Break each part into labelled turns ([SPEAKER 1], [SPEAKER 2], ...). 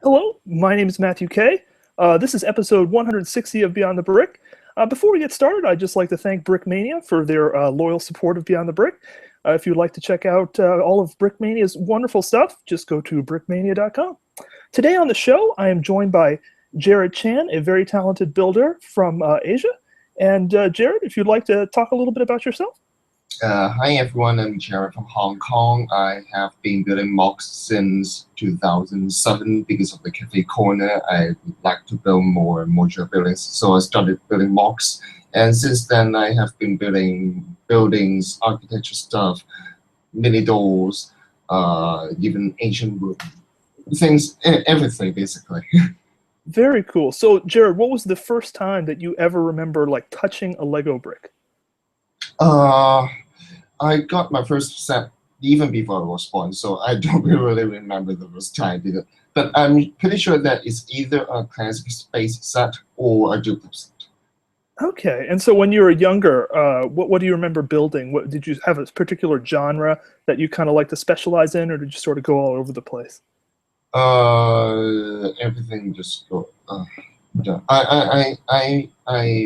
[SPEAKER 1] Hello, my name is Matthew Kay. This is episode 160 of Beyond the Brick. Before we get started, I'd just like to thank Brickmania for their loyal support of Beyond the Brick. If you'd like to check out all of Brickmania's wonderful stuff, just go to brickmania.com. Today on the show, I am joined by Jared Chan, a very talented builder from Asia. And Jared, if you'd like to talk a little bit about yourself.
[SPEAKER 2] Hi everyone, I'm Jared from Hong Kong. I have been building mocks since 2007 because of the cafe corner. I like to build more modular buildings, so I started building mocks. And since then, I have been building buildings, architecture stuff, mini doors, even ancient wood things, everything basically.
[SPEAKER 1] Very cool. So, Jared, what was the first time that you ever remember like touching a Lego brick?
[SPEAKER 2] I got my first set even before I was born, so I don't really remember the first time. But I'm pretty sure that it's either a classic space set or a duplex set.
[SPEAKER 1] Okay, and so when you were younger, what do you remember building? What did you have a particular genre that you kind of like to specialize in, or did you sort of go all over the place?
[SPEAKER 2] Everything just go. Yeah. I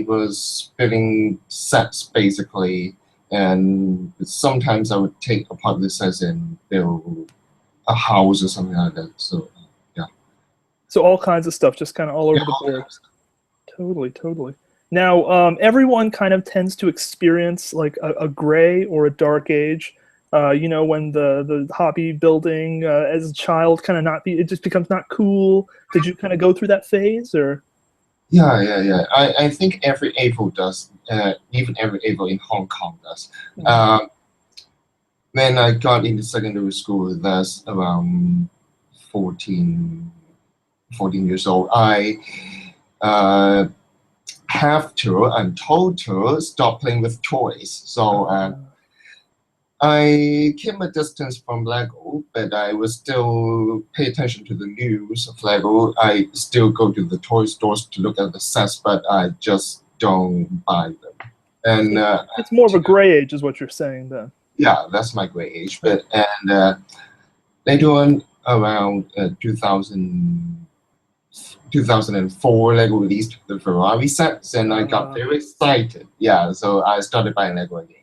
[SPEAKER 2] was building sets basically, and sometimes I would take apart the sets and build a house or something like that. So yeah.
[SPEAKER 1] So all kinds of stuff, just kind of all over
[SPEAKER 2] Yeah,
[SPEAKER 1] the board. Totally, totally. Now, everyone kind of tends to experience like a gray or a dark age. When the hobby building as a child kind of it just becomes not cool. Did you kind of go through that phase, or?
[SPEAKER 2] Yeah. I think every April does. Even every April in Hong Kong does. When I got into secondary school, that's around 14 years old. I I'm told to stop playing with toys. So I kept my distance from Lego, but I would still pay attention to the news of Lego. I still go to the toy stores to look at the sets, but I just don't buy them. And
[SPEAKER 1] it's more of a gray age, is what you're saying, then.
[SPEAKER 2] yeah, that's my gray age. But later on, around 2004, Lego released the Ferrari sets, and I got very excited. Yeah, so I started buying Lego again.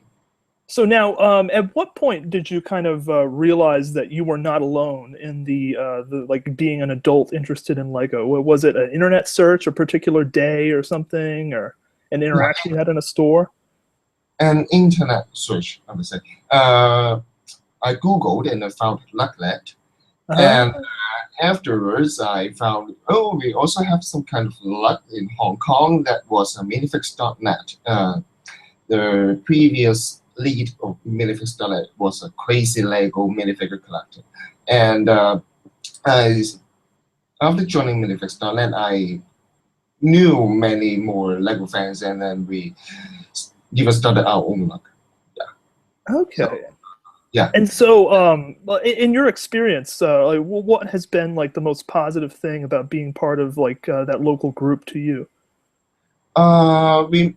[SPEAKER 1] So now, at what point did you kind of realize that you were not alone in the like being an adult interested in Lego? Was it an internet search, a particular day or something, or an interaction you had in a store?
[SPEAKER 2] An internet search, I would say. I Googled and I found Lucklet. And afterwards, I found, we also have some kind of luck in Hong Kong that was minifix.net. The previous lead of minifix.net was a crazy Lego minifigure collector. And after joining minifix.net, I knew many more Lego fans, and then we even started our own luck. Yeah.
[SPEAKER 1] Okay.
[SPEAKER 2] So, yeah.
[SPEAKER 1] And so, in your experience, like, what has been like the most positive thing about being part of like that local group to you?
[SPEAKER 2] We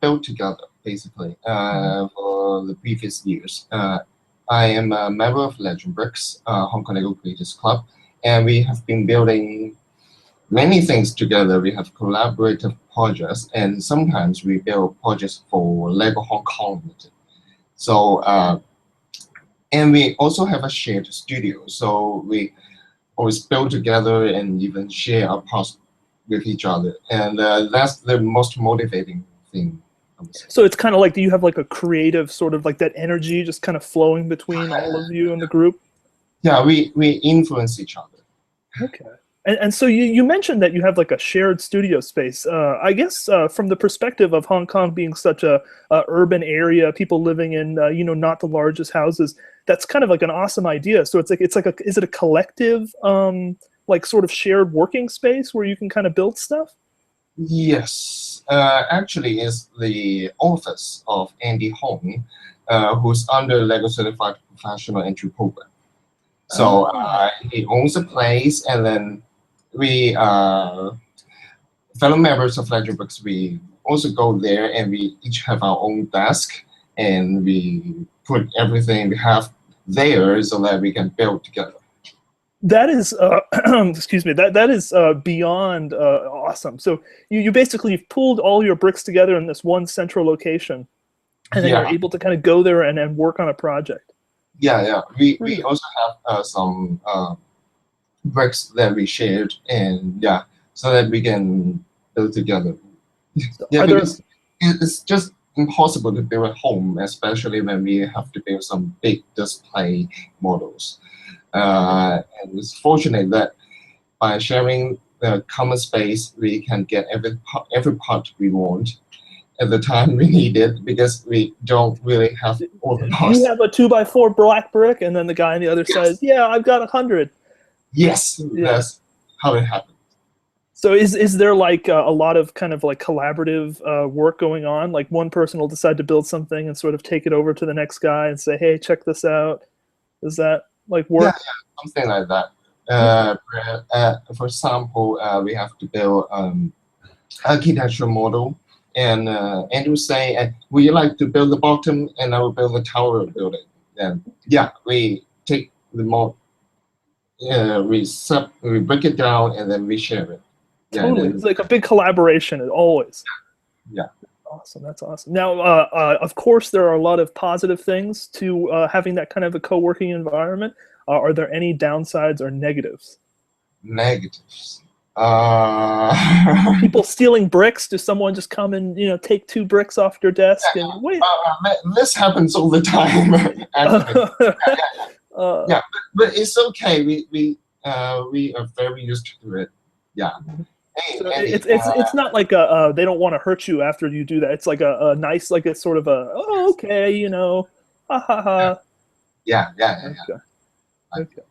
[SPEAKER 2] built together basically for the previous years. I am a member of Legend Bricks, Hong Kong Lego Creators Club, and we have been building many things together. We have collaborative projects, and sometimes we build projects for Lego Hong Kong. So, and we also have a shared studio. So we always build together and even share our parts with each other. And that's the most motivating thing.
[SPEAKER 1] So it's kind of like, do you have like a creative sort of like that energy just kind of flowing between all of you in the group?
[SPEAKER 2] Yeah, we influence each other.
[SPEAKER 1] Okay. And so you mentioned that you have like a shared studio space. I guess from the perspective of Hong Kong being such a urban area, people living in not the largest houses, that's kind of like an awesome idea. So is it a collective like sort of shared working space where you can kind of build stuff?
[SPEAKER 2] Yes, actually, it's the office of Andy Hong, who's under Lego Certified Professional Entry Program. So he owns a place, and then we fellow members of Legend Bricks, we also go there, and we each have our own desk, and we put everything we have there so that we can build together.
[SPEAKER 1] That is, excuse me, that is beyond awesome. So you basically you've pulled all your bricks together in this one central location, and then you're
[SPEAKER 2] Yeah,
[SPEAKER 1] able to kind of go there and work on a project.
[SPEAKER 2] yeah. We
[SPEAKER 1] Really?
[SPEAKER 2] also have some bricks that we shared, and yeah, so that we can build together.
[SPEAKER 1] So
[SPEAKER 2] Yeah,
[SPEAKER 1] are there
[SPEAKER 2] because it's just impossible to build at home, especially when we have to build some big display models. And it's fortunate that by sharing the common space, we can get every part we want at the time we need it, because we don't really have all the
[SPEAKER 1] you
[SPEAKER 2] parts.
[SPEAKER 1] have a 2x4 black brick, and then the guy on the other side,
[SPEAKER 2] Yes,
[SPEAKER 1] yeah, I've got 100.
[SPEAKER 2] yes,
[SPEAKER 1] Yeah.
[SPEAKER 2] that's how it happened.
[SPEAKER 1] So is there like a lot of kind of like collaborative work going on? Like one person will decide to build something and sort of take it over to the next guy and say, "Hey, check this out." Does that like
[SPEAKER 2] Yeah,
[SPEAKER 1] work?
[SPEAKER 2] yeah, something like that.
[SPEAKER 1] Okay.
[SPEAKER 2] For example, we have to build architectural model, and Andrew say, "Would you like to build the bottom, and I will build the tower building?" Then yeah, we take the mod, we break it down, and then we share it. Yeah, and
[SPEAKER 1] Totally. It's
[SPEAKER 2] then
[SPEAKER 1] like a big collaboration as always.
[SPEAKER 2] yeah.
[SPEAKER 1] Awesome. That's awesome. Now, of course, there are a lot of positive things to having that kind of a co-working environment. Are there any downsides or negatives?
[SPEAKER 2] Negatives.
[SPEAKER 1] People stealing bricks? Does someone just come and take 2 bricks off your desk and wait?
[SPEAKER 2] This happens all the time, actually.
[SPEAKER 1] uh,
[SPEAKER 2] Yeah, but it's okay. We are very used to it. Yeah. Hey,
[SPEAKER 1] so
[SPEAKER 2] Andy.
[SPEAKER 1] it's not like they don't want to hurt you after you do that. It's like a nice like a sort of a oh okay ha ha ha.
[SPEAKER 2] Yeah.
[SPEAKER 1] Okay. Okay.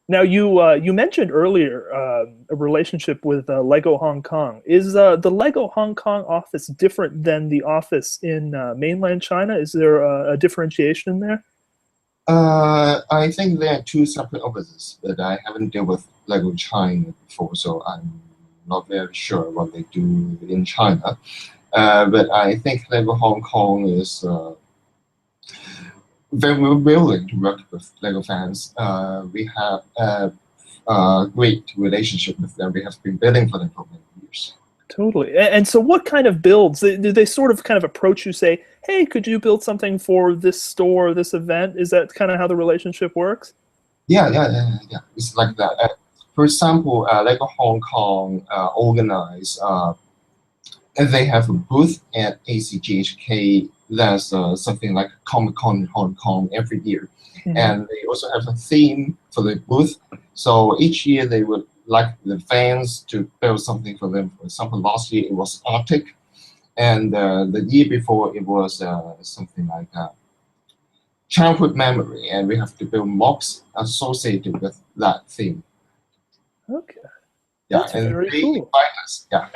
[SPEAKER 1] Now you mentioned earlier a relationship with Lego Hong Kong. Is the Lego Hong Kong office different than the office in mainland China? Is there a differentiation there?
[SPEAKER 2] I think there are two separate offices, but I haven't dealt with Lego China before, so I'm not very sure what they do in China. But I think Lego Hong Kong is very willing to work with Lego fans. We have a great relationship with them. We have been building for them for many years.
[SPEAKER 1] Totally. And so, what kind of builds do they sort of kind of approach you? Say, hey, could you build something for this store, this event? Is that kind of how the relationship works?
[SPEAKER 2] Yeah. It's like that. For example, Lego Hong Kong organize and they have a booth at ACGHK. That's something like Comic Con in Hong Kong every year.
[SPEAKER 1] Mhm.
[SPEAKER 2] And they also have a theme for the booth. So each year they would like the fans to build something for them. For example, last year it was Arctic, and the year before it was something like childhood memory, and we have to build mocks associated with that theme.
[SPEAKER 1] Okay,
[SPEAKER 2] Yeah,
[SPEAKER 1] that's
[SPEAKER 2] and
[SPEAKER 1] very
[SPEAKER 2] they
[SPEAKER 1] cool.
[SPEAKER 2] invite us. Yeah.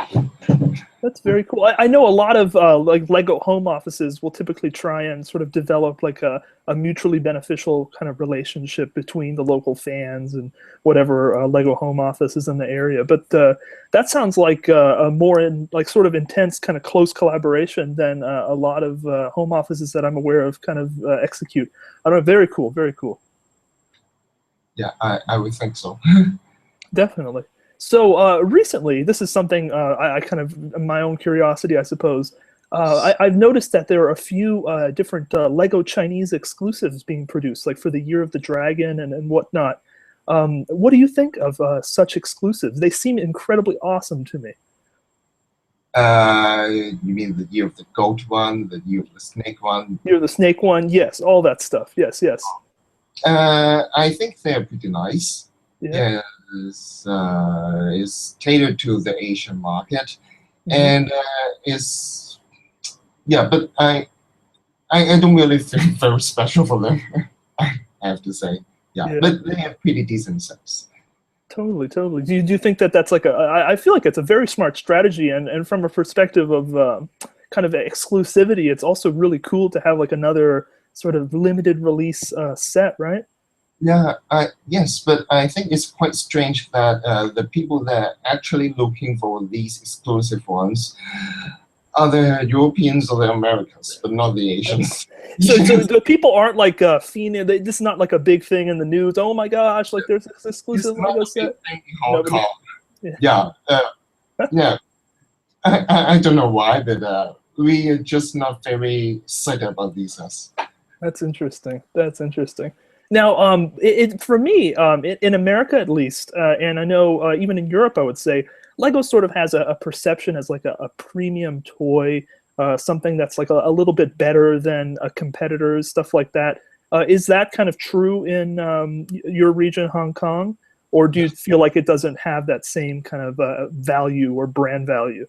[SPEAKER 1] That's very cool. I know a lot of like Lego home offices will typically try and sort of develop like a mutually beneficial kind of relationship between the local fans and whatever Lego home office is in the area. But that sounds like a more in like sort of intense kind of close collaboration than a lot of home offices that I'm aware of kind of execute. I don't know. Very cool. Very cool.
[SPEAKER 2] Yeah, I would think so.
[SPEAKER 1] Definitely. So recently, this is something I kind of my own curiosity, I suppose. I've noticed that there are a few different Lego Chinese exclusives being produced, like for the Year of the Dragon and whatnot. What do you think of such exclusives? They seem incredibly awesome to me.
[SPEAKER 2] You mean the year of the goat one, the year of the snake one?
[SPEAKER 1] Year of the Snake one, yes, all that stuff. Yes, yes,
[SPEAKER 2] I think they're pretty nice.
[SPEAKER 1] yeah.
[SPEAKER 2] Yeah, it's catered to the Asian market,
[SPEAKER 1] Hmm.
[SPEAKER 2] and it's yeah. But I don't really feel very special for them. I have to say, yeah.
[SPEAKER 1] Yeah.
[SPEAKER 2] But they have pretty decent sets.
[SPEAKER 1] Totally, totally. Do you think that that's like I feel like it's a very smart strategy, and from a perspective of kind of exclusivity, it's also really cool to have like another sort of limited release set, right?
[SPEAKER 2] Yeah, yes, but I think it's quite strange that the people that are actually looking for these exclusive ones Are the Europeans or the Americans, but not the Asians.
[SPEAKER 1] So the people aren't like fiending. This is not like a big thing in the news. Oh my gosh! Like there's this exclusive
[SPEAKER 2] It's not
[SPEAKER 1] Lego
[SPEAKER 2] a big
[SPEAKER 1] set.
[SPEAKER 2] thing in Hong
[SPEAKER 1] Nobody-
[SPEAKER 2] Kong.
[SPEAKER 1] Yeah.
[SPEAKER 2] Yeah. I don't know why, but we are just not very excited about these sets.
[SPEAKER 1] That's interesting. That's interesting. Now, for me, in America at least, and I know even in Europe, I would say Lego sort of has a perception as like a premium toy, something that's like a little bit better than competitors, stuff like that. Is that kind of true in your region, Hong Kong, or do you feel like it doesn't have that same kind of value or brand value?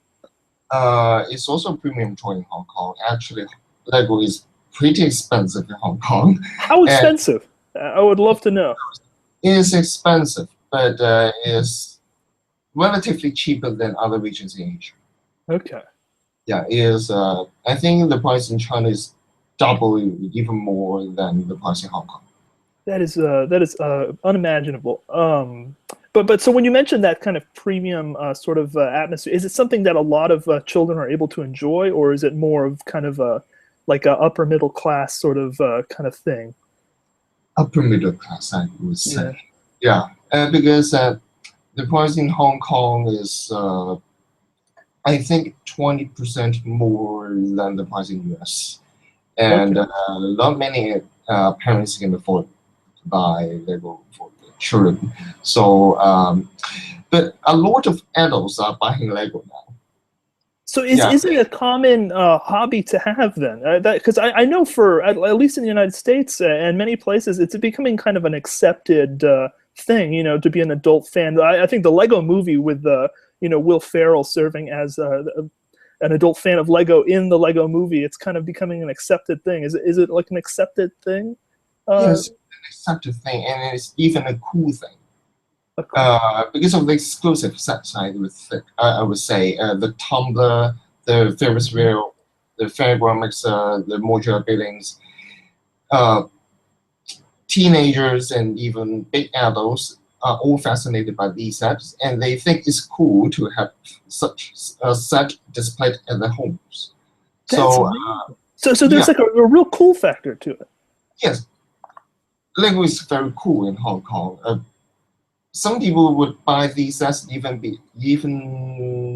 [SPEAKER 2] It's also a premium toy in Hong Kong. Actually, Lego is pretty expensive in Hong Kong.
[SPEAKER 1] How expensive? I would love to know.
[SPEAKER 2] It is expensive, but it's relatively cheaper than other regions in Asia.
[SPEAKER 1] Okay.
[SPEAKER 2] Yeah, it is. I think the price in China is double, even more than the price in Hong Kong.
[SPEAKER 1] That is unimaginable. But so when you mentioned that kind of premium sort of atmosphere, is it something that a lot of children are able to enjoy, or is it more of kind of like a upper middle class sort of kind of thing?
[SPEAKER 2] Upper middle class, I would say. Yeah, because the price in Hong Kong is, I think, 20% more than the price in US, and not many parents can afford to buy Lego for their children. So, but a lot of adults are buying Lego now.
[SPEAKER 1] So is it a common hobby to have then? Because I know for at least in the United States and many places, it's becoming kind of an accepted thing, to be an adult fan. I think the Lego movie with Will Ferrell serving as an adult fan of Lego in the Lego movie, it's kind of becoming an accepted thing. Is it like an accepted thing?
[SPEAKER 2] Yes, an accepted thing, and it's even a cool thing. Because of the exclusive sets, I would say the tumbler, the Ferris wheel, the fairground mixer, the modular buildings, teenagers and even big adults are all fascinated by these sets, and they think it's cool to have such a set displayed at their homes. So
[SPEAKER 1] there's like a real cool factor to it.
[SPEAKER 2] Yes, Lego is very cool in Hong Kong. Some people would buy these sets even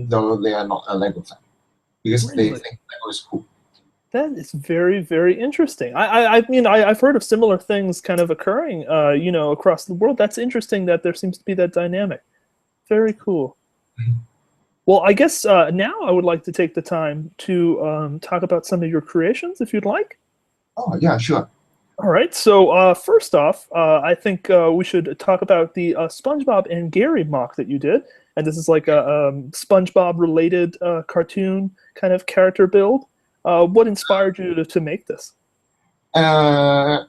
[SPEAKER 2] though they are not a Lego fan, because they think Lego is cool.
[SPEAKER 1] That is very, very interesting. I mean, I've heard of similar things kind of occurring, across the world. That's interesting that there seems to be that dynamic. Very cool. Well, I guess now I would like to take the time to talk about some of your creations, if you'd like.
[SPEAKER 2] Oh, yeah, sure.
[SPEAKER 1] All right. So first off, I think we should talk about the SpongeBob and Gary mock that you did. And this is like a SpongeBob-related cartoon kind of character build. What inspired you to make this?
[SPEAKER 2] My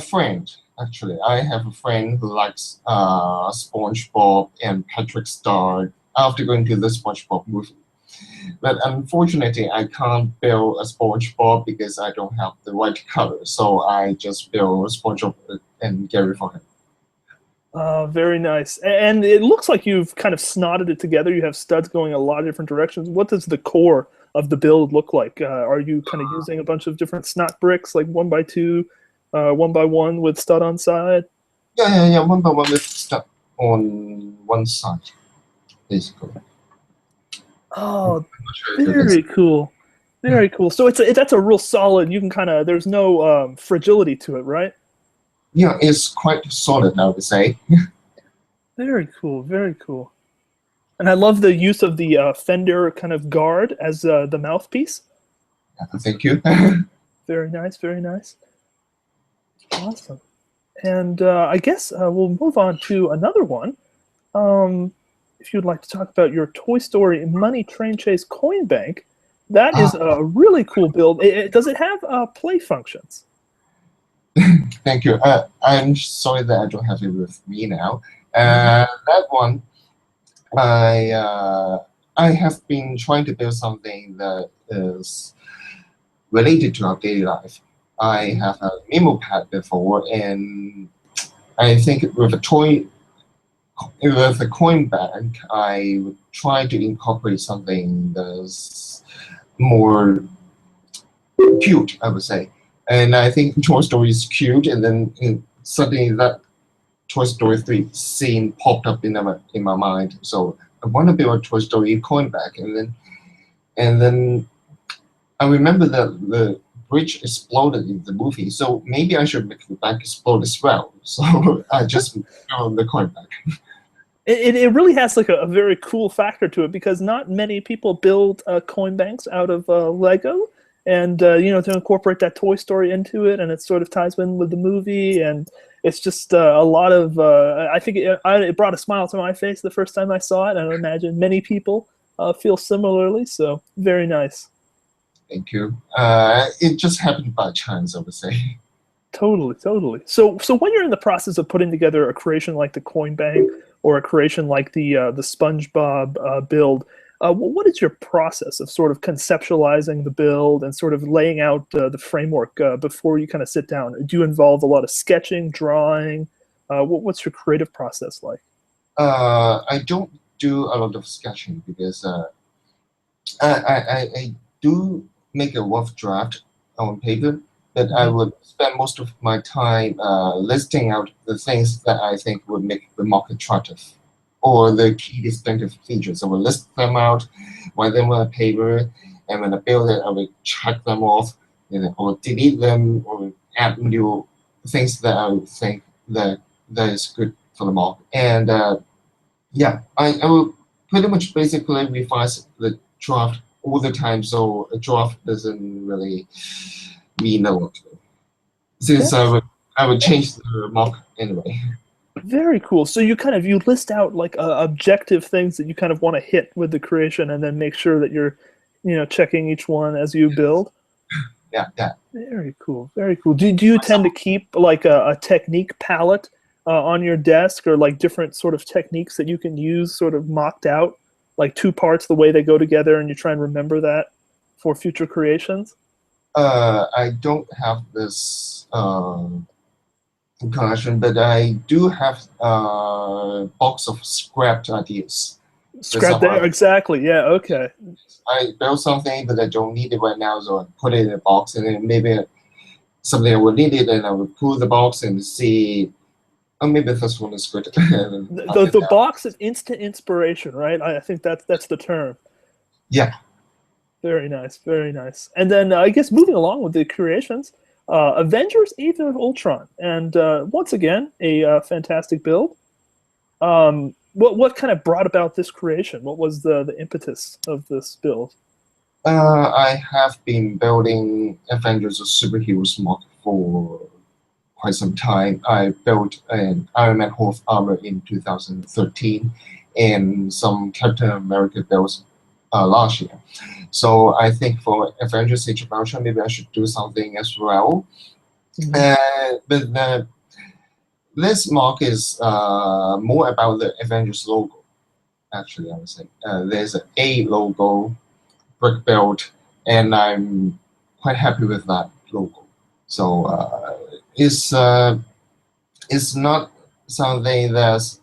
[SPEAKER 2] friend, actually. I have a friend who likes SpongeBob and Patrick Star after going to the SpongeBob movie. But unfortunately, I can't build a SpongeBob because I don't have the right color. So I just built SpongeBob and Gary for him.
[SPEAKER 1] Very nice. And it looks like you've kind of snotted it together. You have studs going a lot of different directions. What does the core of the build look like? Are you kind of using a bunch of different snot bricks, like 1x2, 1x1 with stud on side?
[SPEAKER 2] Yeah, 1x1 with stud on one side, basically.
[SPEAKER 1] Oh, very cool. Very cool. So that's a real solid, you can kind of, there's no fragility to it, right?
[SPEAKER 2] Yeah, it's quite solid, I would say.
[SPEAKER 1] Very cool, very cool. And I love the use of the Fender kind of guard as the mouthpiece.
[SPEAKER 2] Thank you.
[SPEAKER 1] Very nice, very nice. Awesome. And I guess we'll move on to another one. If you'd like to talk about your Toy Story Money Train Chase Coin Bank, that is a really cool build. Does it have play functions?
[SPEAKER 2] Thank you. I'm sorry that I don't have it with me now. That one, I have been trying to build something that is related to our daily life. I have a memo pad before, and I think with a toy with the coin bank, I would try to incorporate something that's more cute, I would say. And I think Toy Story is cute, and then suddenly that Toy Story 3 scene popped up in my mind. So I want to build a Toy Story coin bank, and then I remember that the bridge exploded in the movie, so maybe I should make the bank explode as well. So I just built the coin bank.
[SPEAKER 1] It really has like a very cool factor to it, because not many people build coin banks out of Lego, and you know, to incorporate that Toy Story into it, and it sort of ties in with the movie, and it's just a lot of. I think it brought a smile to my face the first time I saw it, and I imagine many people feel similarly. So very nice.
[SPEAKER 2] Thank you. It just happened by chance, I would say.
[SPEAKER 1] Totally, totally. So when you're in the process of putting together a creation like the coin bank, or a creation like the SpongeBob build, what is your process of sort of conceptualizing the build and sort of laying out the framework before you kind of sit down? Do you involve a lot of sketching, drawing? What's your creative process like?
[SPEAKER 2] I don't do a lot of sketching because I do make a rough draft on paper, but I would spend most of my time listing out the things that I think would make the mark attractive, or the key distinctive features. I will list them out, write them on a paper, and when I build it, I will check them off, and I will delete them or add new things that I would think that is good for the mark. And yeah, I will pretty much basically revise the draft all the time, so a draft doesn't really mean a lot to me, since I would change the mark anyway.
[SPEAKER 1] Very cool. So you list out like objective things that you kind of want to hit with the creation, and then make sure that you're, you know, checking each one as you build.
[SPEAKER 2] Yeah, yeah.
[SPEAKER 1] Very cool. Very cool. Do you tend to keep like a technique palette on your desk, or like different sort of techniques that you can use sort of mocked out, like two parts, the way they go together, and you try and remember that for future creations?
[SPEAKER 2] I don't have this collection, but I do have a box of scrapped ideas.
[SPEAKER 1] Scrap there, exactly. Yeah, okay.
[SPEAKER 2] I built something, but I don't need it right now, so I put it in a box, and then maybe something I will need it, and I will pull the box and see. Oh, maybe this one is good.
[SPEAKER 1] The box is instant inspiration, right? I think that's the term.
[SPEAKER 2] Yeah.
[SPEAKER 1] Very nice, very nice. And then I guess moving along with the creations, Avengers: Age of Ultron, and once again a fantastic build. What kind of brought about this creation? What was the impetus of this build?
[SPEAKER 2] I have been building Avengers or superheroes mod for quite some time. I built an Iron Man Hall of Armor in 2013, and some Captain America builds last year. So I think for Avengers: Age of Ultron, maybe I should do something as well. But this mark is more about the Avengers logo. Actually, I would say there's an A logo, brick build, and I'm quite happy with that logo. So it's not something that's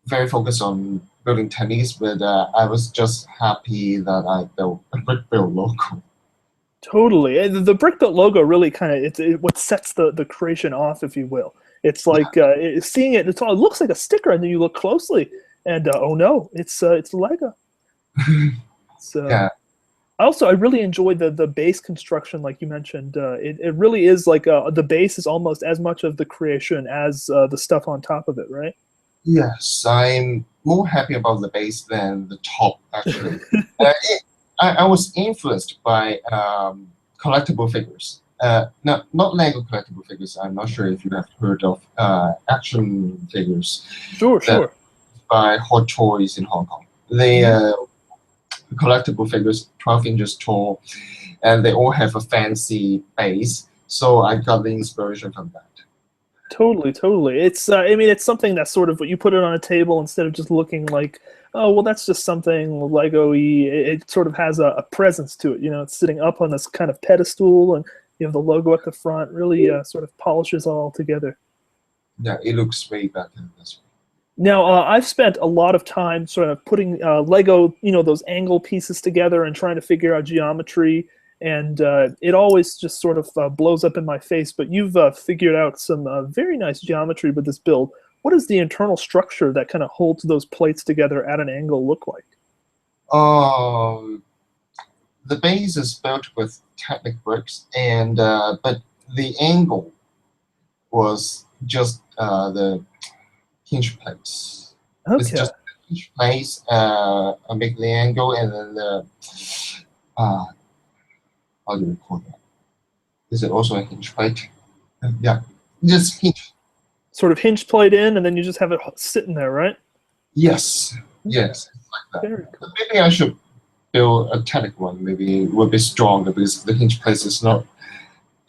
[SPEAKER 2] very focused on building techniques, but I was just happy that I built a brick build logo.
[SPEAKER 1] Totally. And the brick built logo really kind of it's what sets the creation off, if you will. It's like seeing it. It looks like a sticker, and then you look closely, and oh no, it's Lego. So
[SPEAKER 2] Yeah.
[SPEAKER 1] Also, I really enjoyed the base construction, like you mentioned. It really is like the base is almost as much of the creation as the stuff on top of it, right?
[SPEAKER 2] Yes, I'm more happy about the base than the top, actually. I was influenced by collectible figures. Not Lego collectible figures. I'm not sure if you have heard of action figures.
[SPEAKER 1] Sure.
[SPEAKER 2] By Hot Toys in Hong Kong. They collectible figures, 12 inches tall, and they all have a fancy base. So I got the inspiration from that.
[SPEAKER 1] Totally. It's I mean, it's something that's sort of you put it on a table instead of just looking like, oh well, that's just something Lego-y. It sort of has a presence to it. You know, it's sitting up on this kind of pedestal, and you have the logo at the front. Really sort of polishes all together.
[SPEAKER 2] Yeah, it looks way better this way.
[SPEAKER 1] Now, I've spent a lot of time sort of putting Lego, those angle pieces together and trying to figure out geometry, and it always just sort of blows up in my face. But you've figured out some very nice geometry with this build. What does the internal structure that kind of holds those plates together at an angle look like?
[SPEAKER 2] Um, the base is built with Technic bricks, and but the angle was just the hinge plates. It's
[SPEAKER 1] Okay.
[SPEAKER 2] just the hinge plates make the angle, and then the uh, how do you call that? Is it also a hinge plate? Yeah, just hinge.
[SPEAKER 1] Sort of hinge plate in, and then you just have it sitting there, right?
[SPEAKER 2] Yes, yes, it's like that.
[SPEAKER 1] Very cool.
[SPEAKER 2] But maybe I should build a Technic one. Maybe it will be stronger because the hinge plate is not.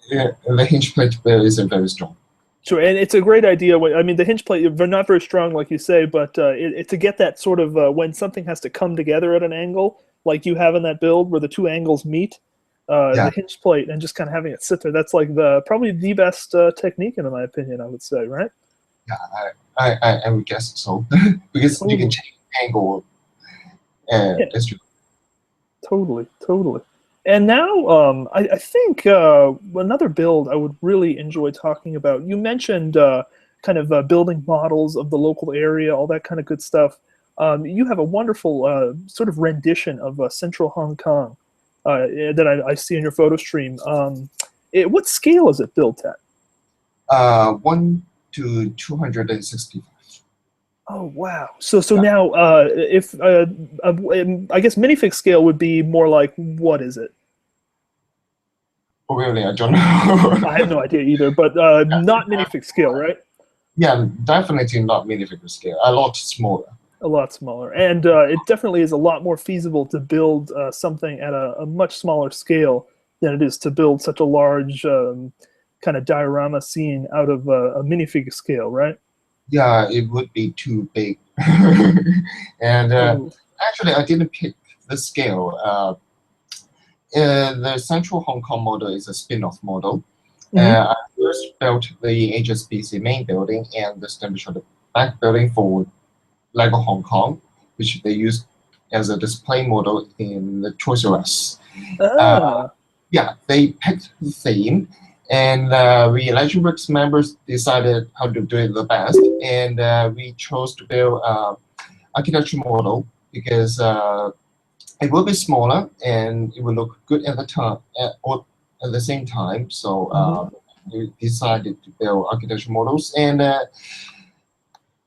[SPEAKER 2] Yeah, the hinge plate isn't very strong.
[SPEAKER 1] Sure, and it's a great idea. I mean, the hinge plate, they're not very strong, like you say, but to get that sort of when something has to come together at an angle, like you have in that build where the two angles meet, the
[SPEAKER 2] Yeah,
[SPEAKER 1] hinge plate and just kind of having it sit there, that's like probably the best technique, in my opinion, I would say, right?
[SPEAKER 2] yeah, I would guess so because you can
[SPEAKER 1] Totally.
[SPEAKER 2] change angle.
[SPEAKER 1] Yeah,
[SPEAKER 2] That's true.
[SPEAKER 1] totally, totally. And now, I think another build I would really enjoy talking about. You mentioned kind of building models of the local area, all that kind of good stuff. You have a wonderful sort of rendition of central Hong Kong that I see in your photo stream. What scale is it built at?
[SPEAKER 2] 1 to 265.
[SPEAKER 1] Oh wow! So
[SPEAKER 2] Yeah.
[SPEAKER 1] now, if I guess minifig scale would be more like what is it?
[SPEAKER 2] Oh, really, I don't
[SPEAKER 1] I have
[SPEAKER 2] know.
[SPEAKER 1] no idea either, but not minifig scale, right?
[SPEAKER 2] Yeah, definitely not minifigure scale. A lot smaller.
[SPEAKER 1] A lot smaller, and it definitely is a lot more feasible to build something at a much smaller scale than it is to build such a large kind of diorama scene out of a minifig scale, right?
[SPEAKER 2] Yeah, it would be too big. And
[SPEAKER 1] Totally.
[SPEAKER 2] actually, I didn't pick the scale. The Central Hong Kong model is a spin-off model.
[SPEAKER 1] Hmm.
[SPEAKER 2] I first built the HSBC main building and the Standard Chartered Bank building for Lego Hong Kong, which they used as a display model in the Toys R Us. Uh,
[SPEAKER 1] Ah,
[SPEAKER 2] yeah, they picked the theme, and we Legendbricks members decided how to do it the best, and we chose to build architecture model because it will be smaller and it will look good at the time or at the same time. So
[SPEAKER 1] mhm.
[SPEAKER 2] we decided to build architecture models, and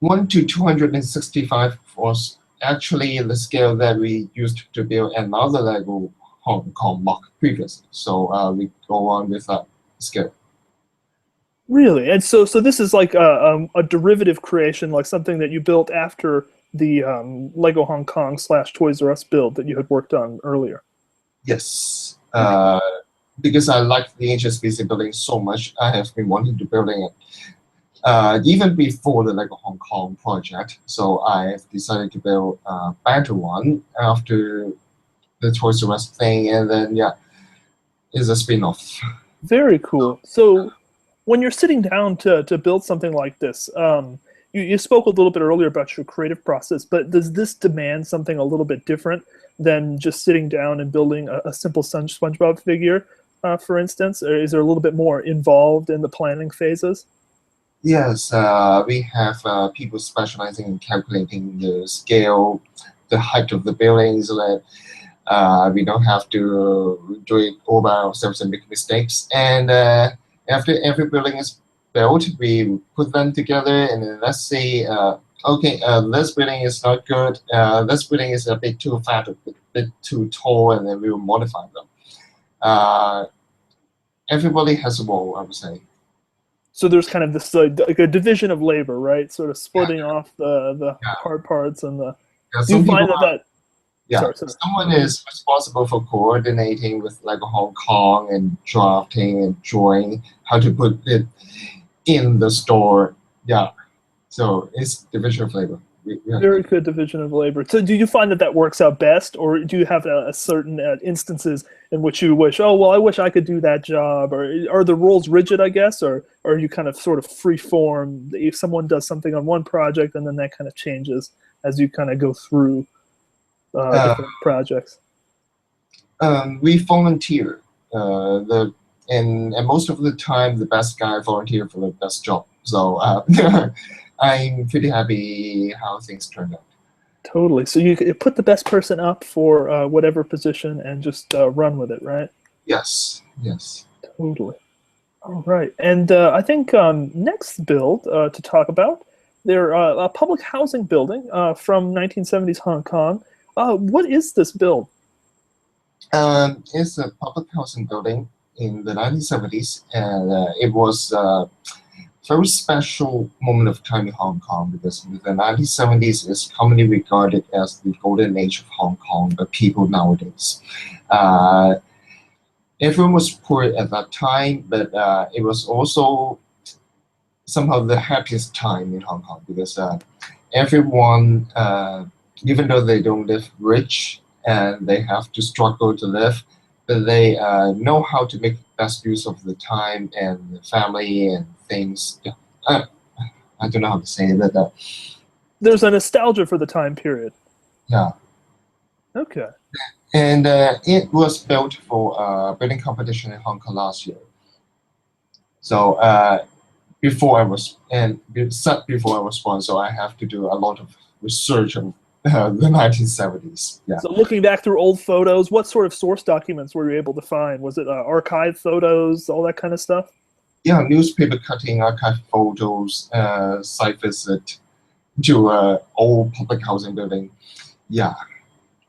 [SPEAKER 2] 1 to 265 was actually the scale that we used to build another Lego Hong Kong mock previously. So we go on with that scale.
[SPEAKER 1] Really? And so this is like a derivative creation, like something that you built after the Lego Hong Kong slash Toys R Us build that you had worked on earlier.
[SPEAKER 2] Yes.
[SPEAKER 1] Okay.
[SPEAKER 2] Because I like the HSBC building so much, I have been wanting to building it even before the Lego Hong Kong project. So I have decided to build a better one after the Toys R Us thing, and then yeah, it's a spin-off.
[SPEAKER 1] Very cool. So when you're sitting down to build something like this, you spoke a little bit earlier about your creative process, but does this demand something a little bit different than just sitting down and building a simple SpongeBob figure, for instance? Or is there a little bit more involved in the planning phases?
[SPEAKER 2] Yes, we have people specializing in calculating the scale, the height of the building, so that we don't have to do it all by ourselves and make mistakes. And after every building is built, we put them together and then let's see, okay, this building is not good, this building is a bit too fat, a bit too tall, and then we will modify them. Uh, Everybody has a role, I would say.
[SPEAKER 1] So there's kind of this like a division of labor, right? Sort of
[SPEAKER 2] Yeah,
[SPEAKER 1] splitting off the
[SPEAKER 2] yeah,
[SPEAKER 1] hard parts and the.
[SPEAKER 2] yeah.
[SPEAKER 1] Do you
[SPEAKER 2] Some people
[SPEAKER 1] find that that
[SPEAKER 2] Yeah,
[SPEAKER 1] sorry.
[SPEAKER 2] someone is responsible for coordinating with like Hong Kong and drafting and drawing how to put it in the store. Yeah, so it's division of labor.
[SPEAKER 1] Very good division of labor. So do you find that works out best, or do you have a certain instances in which you wish, oh, well, I wish I could do that job, or are the rules rigid, I guess, or are you kind of sort of free form? If someone does something on one project and then that kind of changes as you kind of go through different projects?
[SPEAKER 2] We volunteer. And most of the time, the best guy volunteer for the best job. So I'm pretty happy how things turned out.
[SPEAKER 1] Totally. So you put the best person up for whatever position and just run with it, right?
[SPEAKER 2] Yes. Yes.
[SPEAKER 1] Totally. All right. And I think next build to talk about, they're a public housing building from 1970s Hong Kong. What is this build?
[SPEAKER 2] It's a public housing building in the 1970s, and it was very special moment of time in Hong Kong because the 1970s is commonly regarded as the golden age of Hong Kong, the people nowadays. Everyone was poor at that time, but it was also somehow the happiest time in Hong Kong because everyone, even though they don't live rich and they have to struggle to live, but they know how to make best use of the time and the family and things. I don't know how to say that.
[SPEAKER 1] There's a nostalgia for the time period.
[SPEAKER 2] Yeah.
[SPEAKER 1] Okay.
[SPEAKER 2] And it was built for a building competition in Hong Kong last year. So before I was born, so I have to do a lot of research on the 1970s. Yeah.
[SPEAKER 1] So looking back through old photos, what sort of source documents were you able to find? Was it archived photos, all that kind of stuff?
[SPEAKER 2] Yeah, newspaper cutting, archive photos, site visit to old public housing building. Yeah.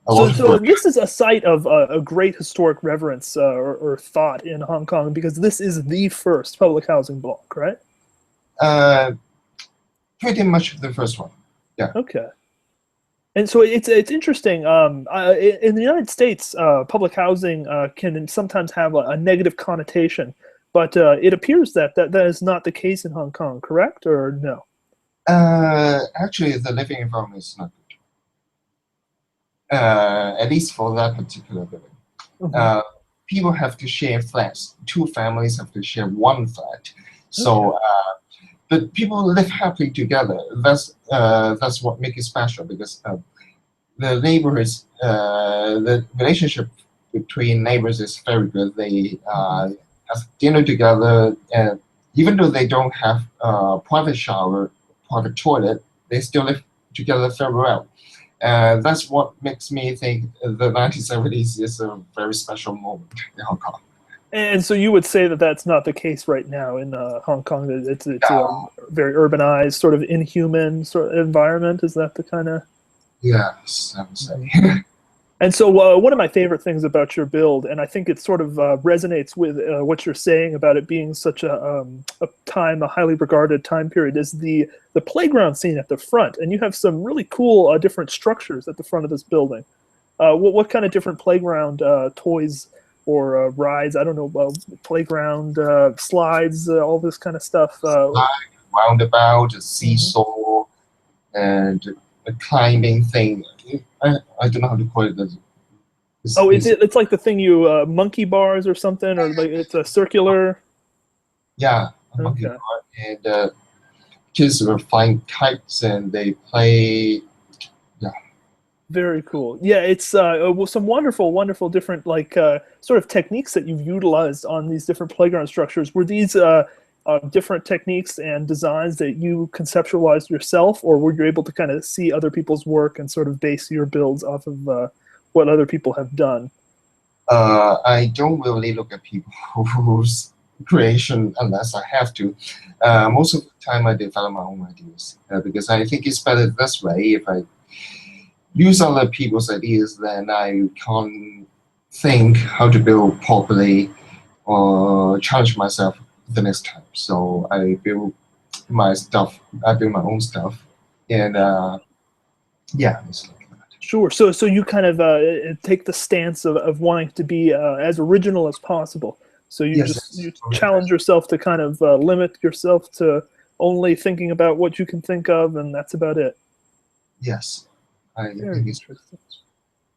[SPEAKER 1] So this is a site of a great historic reverence or thought in Hong Kong because this is the first public housing block, right?
[SPEAKER 2] Pretty much the first one. Yeah.
[SPEAKER 1] Okay. And so it's interesting. In the United States, public housing can sometimes have a negative connotation, but it appears that is not the case in Hong Kong, correct or no?
[SPEAKER 2] Actually, the living environment is not good. At least for that particular building. Mm-hmm. People have to share flats. Two families have to share one flat. So, but people live happily together. That's what makes it special because the neighborhoods, the relationship between neighbors is very good. They have dinner together, and even though they don't have a private shower, private toilet, they still live together very well. That's what makes me think the 1970s is a very special moment in Hong Kong.
[SPEAKER 1] And so you would say that that's not the case right now in Hong Kong. It's a very urbanized, sort of inhuman sort of environment. Is that the kind of?
[SPEAKER 2] Yes, I would say.
[SPEAKER 1] And so one of my favorite things about your build, and I think it sort of resonates with what you're saying about it being such a highly regarded time period, is the playground scene at the front. And you have some really cool different structures at the front of this building. What kind of different playground toys or rides, I don't know, playground slides, all this kind of stuff?
[SPEAKER 2] Roundabout, a seesaw, and a climbing thing. I don't know how to call it.
[SPEAKER 1] It's like the thing you monkey bars or something, or like it's a circular.
[SPEAKER 2] Yeah, a monkey bar, and kids are flying kites and they play. Yeah.
[SPEAKER 1] Very cool. Yeah, it's some wonderful different sort of techniques that you've utilized on these different playground structures. Were these different techniques and designs that you conceptualized yourself, or were you able to kind of see other people's work and sort of base your builds off of what other people have done?
[SPEAKER 2] I don't really look at people's creation unless I have to. Most of the time I develop my own ideas because I think it's better this way. If I use other people's ideas, then I can't think how to build properly or challenge myself the next time. So I build my stuff. I build my own stuff, and yeah, it's like that.
[SPEAKER 1] Sure. So you kind of take the stance of wanting to be as original as possible. So you you challenge yourself to kind of limit yourself to only thinking about what you can think of, and that's about it.
[SPEAKER 2] Yes, I
[SPEAKER 1] Very
[SPEAKER 2] think it's
[SPEAKER 1] interesting.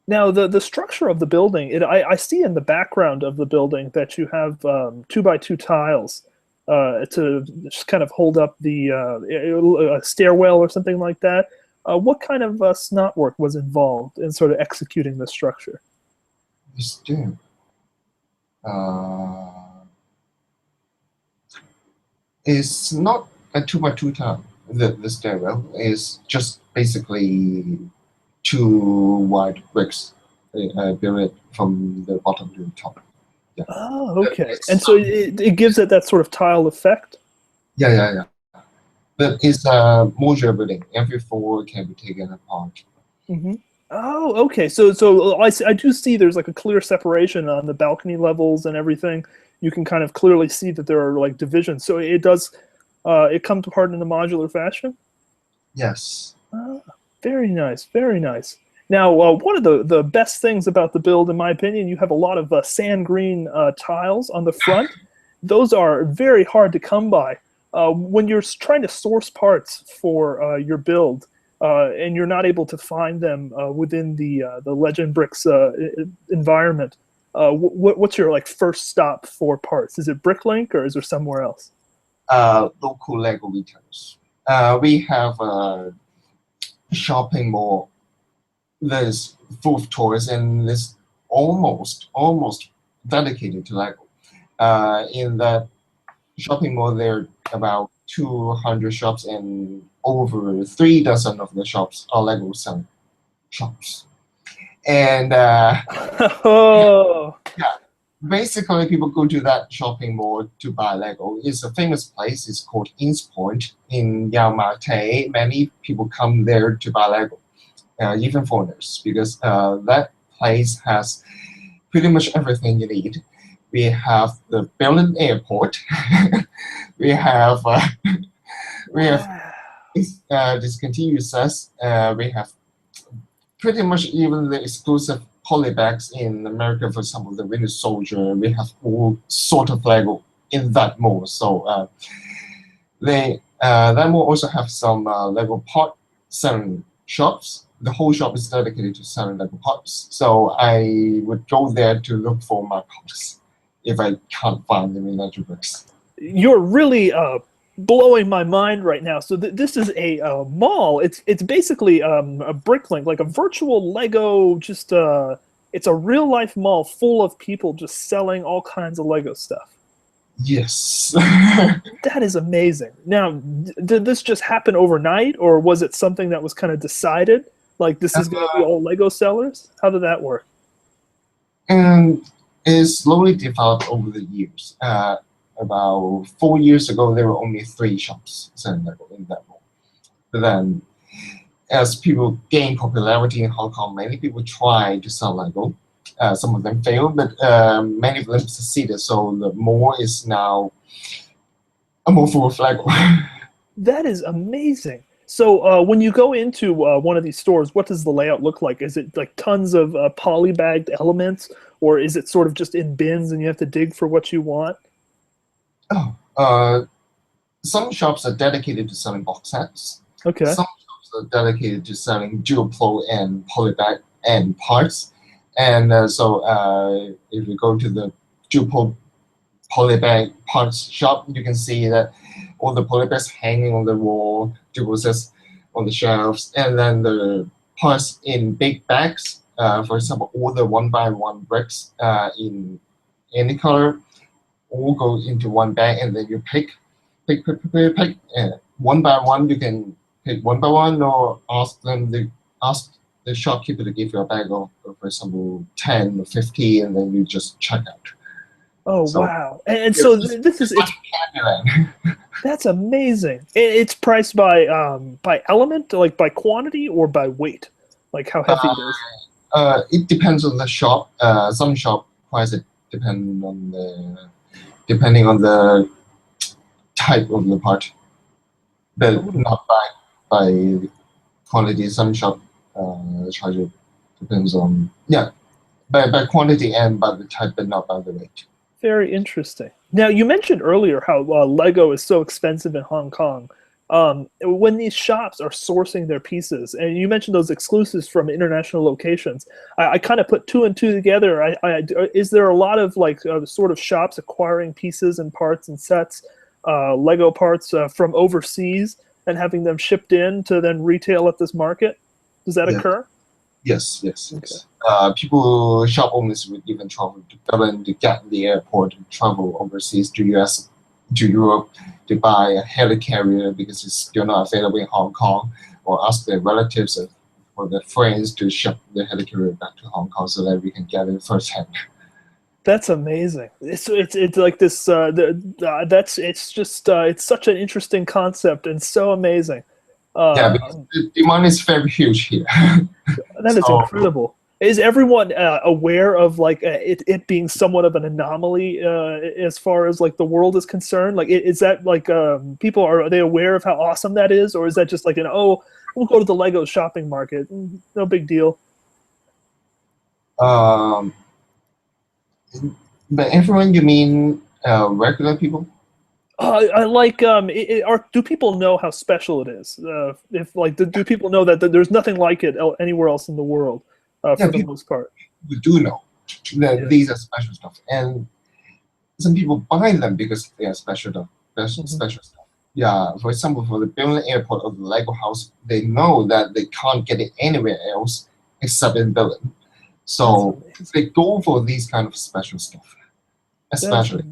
[SPEAKER 1] Now, the structure of the building, I see in the background of the building that you have 2x2 tiles to just kind of hold up the a stairwell or something like that. What kind of snot work was involved in sort of executing this structure?
[SPEAKER 2] still. Uh, it's not a 2x2 tile. The stairwell is just basically two wide bricks built it from the bottom to the top. Yeah.
[SPEAKER 1] Oh, okay.
[SPEAKER 2] It's
[SPEAKER 1] And so it gives it that sort of tile effect?
[SPEAKER 2] yeah. But it's a modular building. Every floor can be taken apart.
[SPEAKER 1] Hmm. Oh, okay. So I do see there's like a clear separation on the balcony levels and everything. You can kind of clearly see that there are like divisions. So it does it comes apart in a modular fashion?
[SPEAKER 2] Yes.
[SPEAKER 1] Ah, very nice, very nice. Now, one of the best things about the build, in my opinion, you have a lot of sand green tiles on the front. Those are very hard to come by. When you're trying to source parts for your build, and you're not able to find them within the Legend Bricks environment, what's your like first stop for parts? Is it Bricklink or is there somewhere else?
[SPEAKER 2] Local Lego retailers. We have a shopping mall that is full of toys and is almost dedicated to Lego. In that shopping mall, there are about 200 shops, and over 3 dozen of the shops are Lego selling shops. And
[SPEAKER 1] Oh,
[SPEAKER 2] yeah, basically, people go to that shopping mall to buy Lego. It's a famous place. It's called Inns Point in Yau Ma Tei. Many people come there to buy Lego, even foreigners, because that place has pretty much everything you need. We have the Berlin airport. we have we have discontinuous us. We have pretty much even the exclusive polybags in America, for example, the Winter Soldier. We have all sort of Lego in that mall. So that mall also have some Lego part selling shops. The whole shop is dedicated to selling Lego parts. So I would go there to look for my parts if I can't find them in Legend Bricks.
[SPEAKER 1] you're really blowing my mind right now. So this is a mall. It's basically a Bricklink, like a virtual Lego. Just it's a real life mall full of people just selling all kinds of Lego stuff.
[SPEAKER 2] Yes.
[SPEAKER 1] That is amazing. Now, did this just happen overnight, or was it something that was kind of decided? Like this is going to be all Lego sellers? How did that work?
[SPEAKER 2] And it slowly developed over the years. About 4 years ago, there were only 3 shops selling Lego in that mall. But then, as people gain popularity in Hong Kong, many people try to sell Lego. Some of them failed, but many of them succeeded. So the mall is now a mall full of Lego.
[SPEAKER 1] That is amazing. So when you go into one of these stores, what does the layout look like? Is it like tons of polybagged elements, or is it sort of just in bins and you have to dig for what you want?
[SPEAKER 2] Some shops are dedicated to selling box sets.
[SPEAKER 1] Okay.
[SPEAKER 2] Some shops are dedicated to selling dual pole and polybag and parts. And so if you go to the dual pole polybag parts shop, you can see that all the polybags hanging on the wall, dual sets on the shelves, and then the parts in big bags. For example, all the 1x1 bricks in any color all go into one bag, and then you pick. One by one, you can pick one by one, or ask the shopkeeper to give you a bag of, for example, 10 or 50, and then you just check out.
[SPEAKER 1] Oh
[SPEAKER 2] So
[SPEAKER 1] wow! And so this is it's that's amazing. It's priced by element, like by quantity, or by weight, like how heavy it is.
[SPEAKER 2] It depends on the shop. Some shop price it depending on the type of the part, but not by quantity. Some shop charge it depends on by quantity and by the type, but not by the weight.
[SPEAKER 1] Very interesting. Now, you mentioned earlier how Lego is so expensive in Hong Kong. When these shops are sourcing their pieces, and you mentioned those exclusives from international locations, I kind of put two and two together. Is there a lot of like sort of shops acquiring pieces and parts and sets, Lego parts from overseas and having them shipped in to then retail at this market? Does that occur?
[SPEAKER 2] Yes. People, shop owners would even travel to Berlin to get the airport and travel overseas to US, to Europe to buy a helicarrier because it's still not available in Hong Kong, or ask their relatives or their friends to ship the helicarrier back to Hong Kong so that we can get it firsthand.
[SPEAKER 1] That's amazing. It's like this. It's such an interesting concept and so amazing.
[SPEAKER 2] Because the demand is very huge here.
[SPEAKER 1] That is incredible. Is everyone aware of like it being somewhat of an anomaly as far as like the world is concerned? Like, is that like people are they aware of how awesome that is, or is that just like we'll go to the Lego shopping market, no big deal?
[SPEAKER 2] But everyone, you mean regular people?
[SPEAKER 1] I like. Do people know how special it is? If like, do people know that there's nothing like it anywhere else in the world? For the most part,
[SPEAKER 2] we do know that these are special stuff, and some people buy them because they are special stuff. Yeah, for example, for the Berlin airport or the Lego house, they know that they can't get it anywhere else except in Berlin. So they go for these kind of special stuff, especially.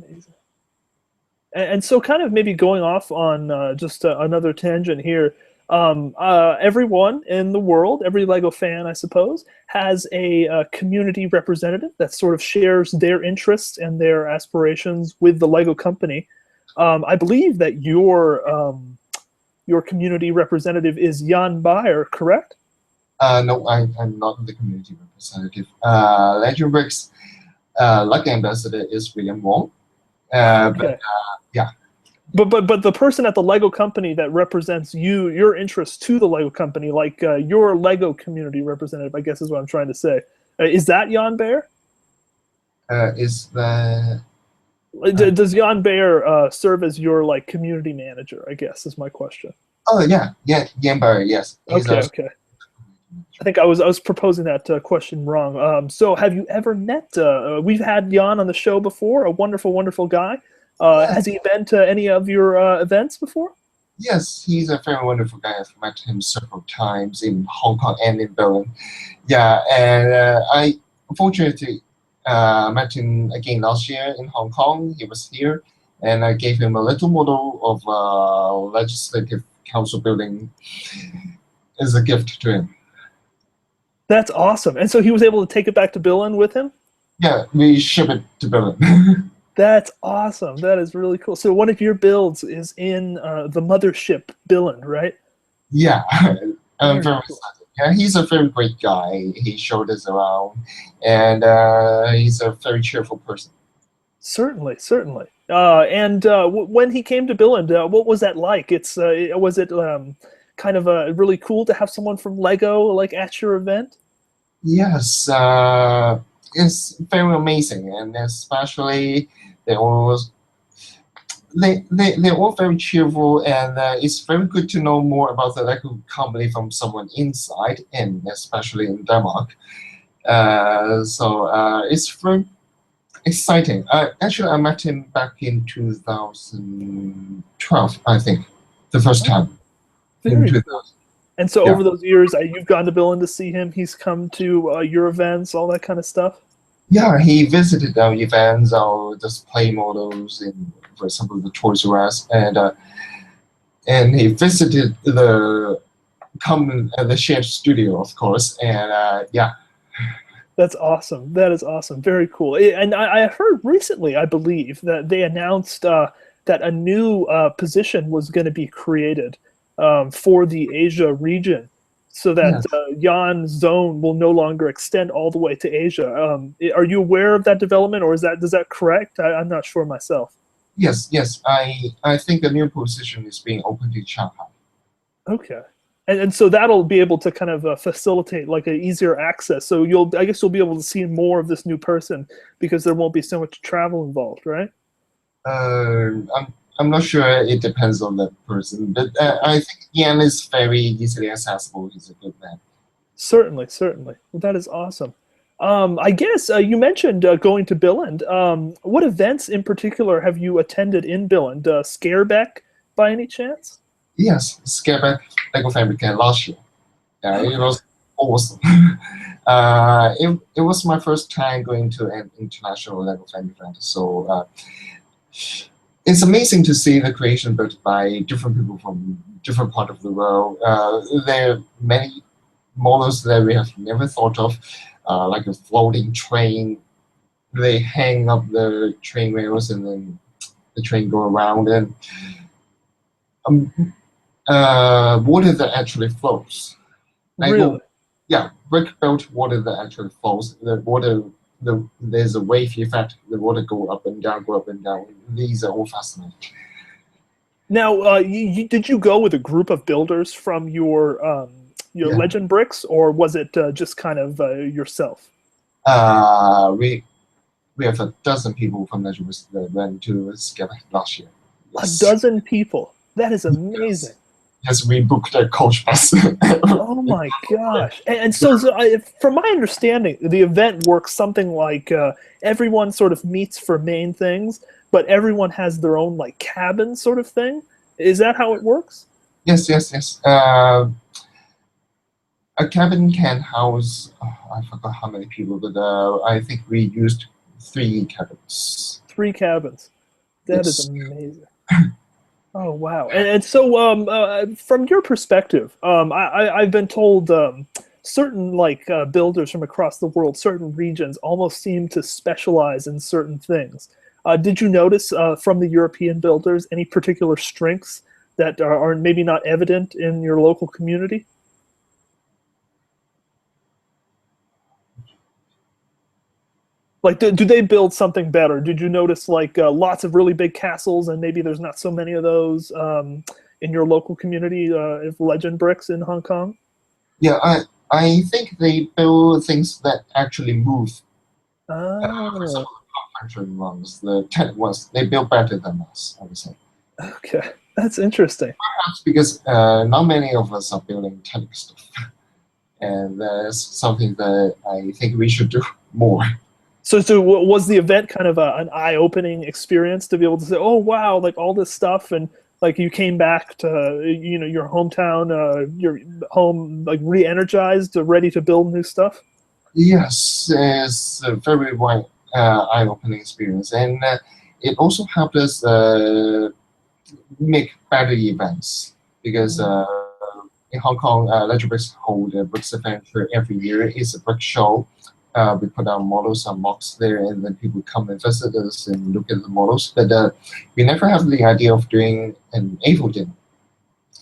[SPEAKER 1] And so, kind of maybe going off on just another tangent here. Everyone in the world, every Lego fan, I suppose, has a community representative that sort of shares their interests and their aspirations with the Lego company. I believe that your community representative is Jan Bayer, correct?
[SPEAKER 2] No, I'm not the community representative. Legend Bricks Lucky Ambassador is William Wong.
[SPEAKER 1] Okay.
[SPEAKER 2] Yeah.
[SPEAKER 1] But the person at the Lego company that represents your interests to the Lego company, like your Lego community representative, I guess is what I'm trying to say. Is that Jan Bayer?
[SPEAKER 2] Is the
[SPEAKER 1] Does Jan Bayer serve as your like community manager? I guess is my question.
[SPEAKER 2] Oh yeah, Jan Bayer, yes.
[SPEAKER 1] Okay. I think I was proposing that question wrong. So have you ever met? We've had Jan on the show before. A wonderful, wonderful guy. Has he been to any of your events before?
[SPEAKER 2] Yes, he's a very wonderful guy. I've met him several times in Hong Kong and in Berlin. Yeah, and I unfortunately met him again last year in Hong Kong. He was here, and I gave him a little model of Legislative Council building as a gift to him.
[SPEAKER 1] That's awesome. And so he was able to take it back to Berlin with him?
[SPEAKER 2] Yeah, we ship it to Berlin.
[SPEAKER 1] That's awesome. That is really cool. So one of your builds is in the mothership Berlin, right?
[SPEAKER 2] Yeah, I'm very excited. Yeah, he's a very great guy. He showed us around, and he's a very cheerful person.
[SPEAKER 1] Certainly. And when he came to Berlin, what was that like? Was it kind of really cool to have someone from Lego like at your event?
[SPEAKER 2] Yes, it's very amazing, and especially they're all very cheerful, and it's very good to know more about the Lego company from someone inside, and especially in Denmark. So it's very exciting. Actually, I met him back in 2012, I think, the first time.
[SPEAKER 1] Very cool. And so over those years, you've gone to Berlin to see him. He's come to your events, all that kind of stuff.
[SPEAKER 2] Yeah, he visited our events, our display models, in, for example, the Toys R Us, and he visited the shared studio, of course, and yeah.
[SPEAKER 1] That's awesome. That is awesome. Very cool. And I heard recently, I believe, that they announced that a new position was going to be created for the Asia region, so that Jan's zone will no longer extend all the way to Asia. Are you aware of that development, or is that correct? I'm not sure myself.
[SPEAKER 2] Yes. I think a new position is being opened in Shanghai.
[SPEAKER 1] Okay. And so that'll be able to kind of facilitate like an easier access. So I guess you'll be able to see more of this new person because there won't be so much travel involved, right?
[SPEAKER 2] I'm not sure. It depends on the person, but I think Ian is very easily accessible. He's a good man.
[SPEAKER 1] Certainly, certainly. Well, that is awesome. I guess you mentioned going to Billund. What events in particular have you attended in Billund? Skærbæk, by any chance?
[SPEAKER 2] Yes, Skærbæk Fan Weekend last year. Yeah, it was awesome. It was my first time going to an international Lego fan event, so it's amazing to see the creation built by different people from different part of the world. There are many models that we have never thought of, like a floating train. They hang up the train rails and then the train go around, and water that actually flows.
[SPEAKER 1] Really?
[SPEAKER 2] Yeah, brick built water that actually flows. The water, there's a wave effect. The water go up and down, go up and down. These are all fascinating.
[SPEAKER 1] Now, did you go with a group of builders from your Legend bricks, or was it just kind of yourself?
[SPEAKER 2] We have a dozen people from Legend bricks that went to Skærbæk last year.
[SPEAKER 1] Yes. A dozen people. That is amazing.
[SPEAKER 2] Yes, we booked a coach bus.
[SPEAKER 1] Oh my gosh! And so, from my understanding, the event works something like everyone sort of meets for main things, but everyone has their own like cabin sort of thing. Is that how it works?
[SPEAKER 2] Yes. A cabin can house, I forgot how many people, but I think we used 3 cabins.
[SPEAKER 1] 3 cabins. That is amazing. Oh wow! And so, from your perspective, I've been told certain builders from across the world, certain regions, almost seem to specialize in certain things. Did you notice from the European builders any particular strengths that are maybe not evident in your local community? Like, do they build something better? Did you notice lots of really big castles, and maybe there's not so many of those in your local community of Legend bricks in Hong Kong?
[SPEAKER 2] Yeah, I think they build things that actually move.
[SPEAKER 1] Oh.
[SPEAKER 2] For some of the manufacturing ones, the tech ones, they build better than us, I would say.
[SPEAKER 1] Okay, that's interesting.
[SPEAKER 2] Perhaps because not many of us are building tech stuff, and that's something that I think we should do more.
[SPEAKER 1] So was the event kind of an eye-opening experience to be able to say, oh wow, like all this stuff, and like you came back to your hometown, your home, like re-energized, ready to build new stuff?
[SPEAKER 2] Yes, it's a very wide eye-opening experience, and it also helped us make better events, because in Hong Kong, Legend Bricks hold a Bricks Adventure every year. It's a brick show. We put our models and mocks there, and then people come and visit us and look at the models. But we never have the idea of doing an AVO dinner.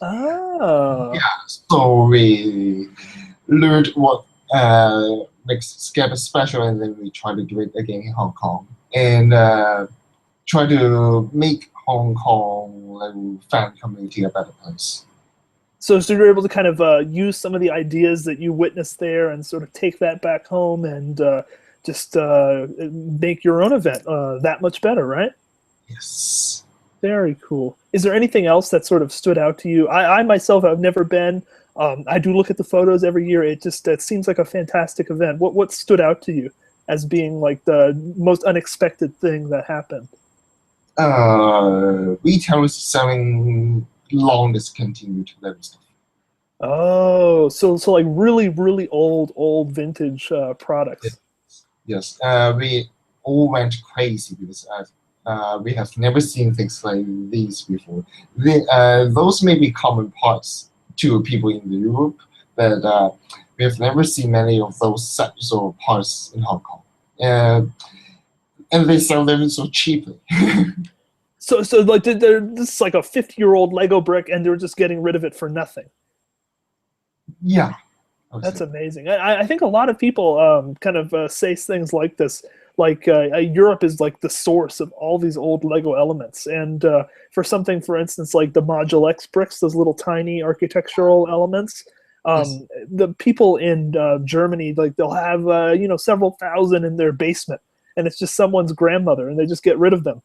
[SPEAKER 1] Oh.
[SPEAKER 2] Yeah, so we learned what makes Skærbæk special, and then we try to do it again in Hong Kong, and try to make Hong Kong fan community a better place.
[SPEAKER 1] So you're able to kind of use some of the ideas that you witnessed there and sort of take that back home and just make your own event that much better, right?
[SPEAKER 2] Yes.
[SPEAKER 1] Very cool. Is there anything else that sort of stood out to you? I myself have never been. I do look at the photos every year. It seems like a fantastic event. What stood out to you as being like the most unexpected thing that happened?
[SPEAKER 2] Retailers selling long discontinued Lego stuff.
[SPEAKER 1] Oh, so like really old vintage products.
[SPEAKER 2] Yes, we all went crazy because we have never seen things like these before. Those may be common parts to people in Europe, but we have never seen many of those sets or parts in Hong Kong, and they sell them so cheaply.
[SPEAKER 1] So like this is like a 50-year-old Lego brick, and they're just getting rid of it for nothing.
[SPEAKER 2] Yeah,
[SPEAKER 1] that's amazing. I think a lot of people kind of say things like this, like Europe is like the source of all these old Lego elements, and for something, for instance, like the Module X bricks, those little tiny architectural elements. Yes. The people in Germany, like they'll have several thousand in their basement, and it's just someone's grandmother, and they just get rid of them.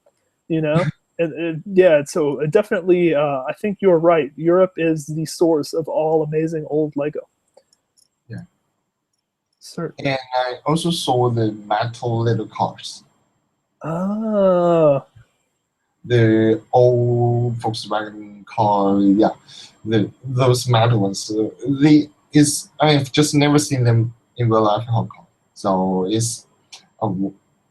[SPEAKER 1] Yeah, so definitely, I think you're right. Europe is the source of all amazing old Lego.
[SPEAKER 2] Yeah.
[SPEAKER 1] Certainly.
[SPEAKER 2] And I also saw the metal little cars,
[SPEAKER 1] Ah,
[SPEAKER 2] the old Volkswagen car. Yeah, those metal ones. I've just never seen them in real life in Hong Kong. So it's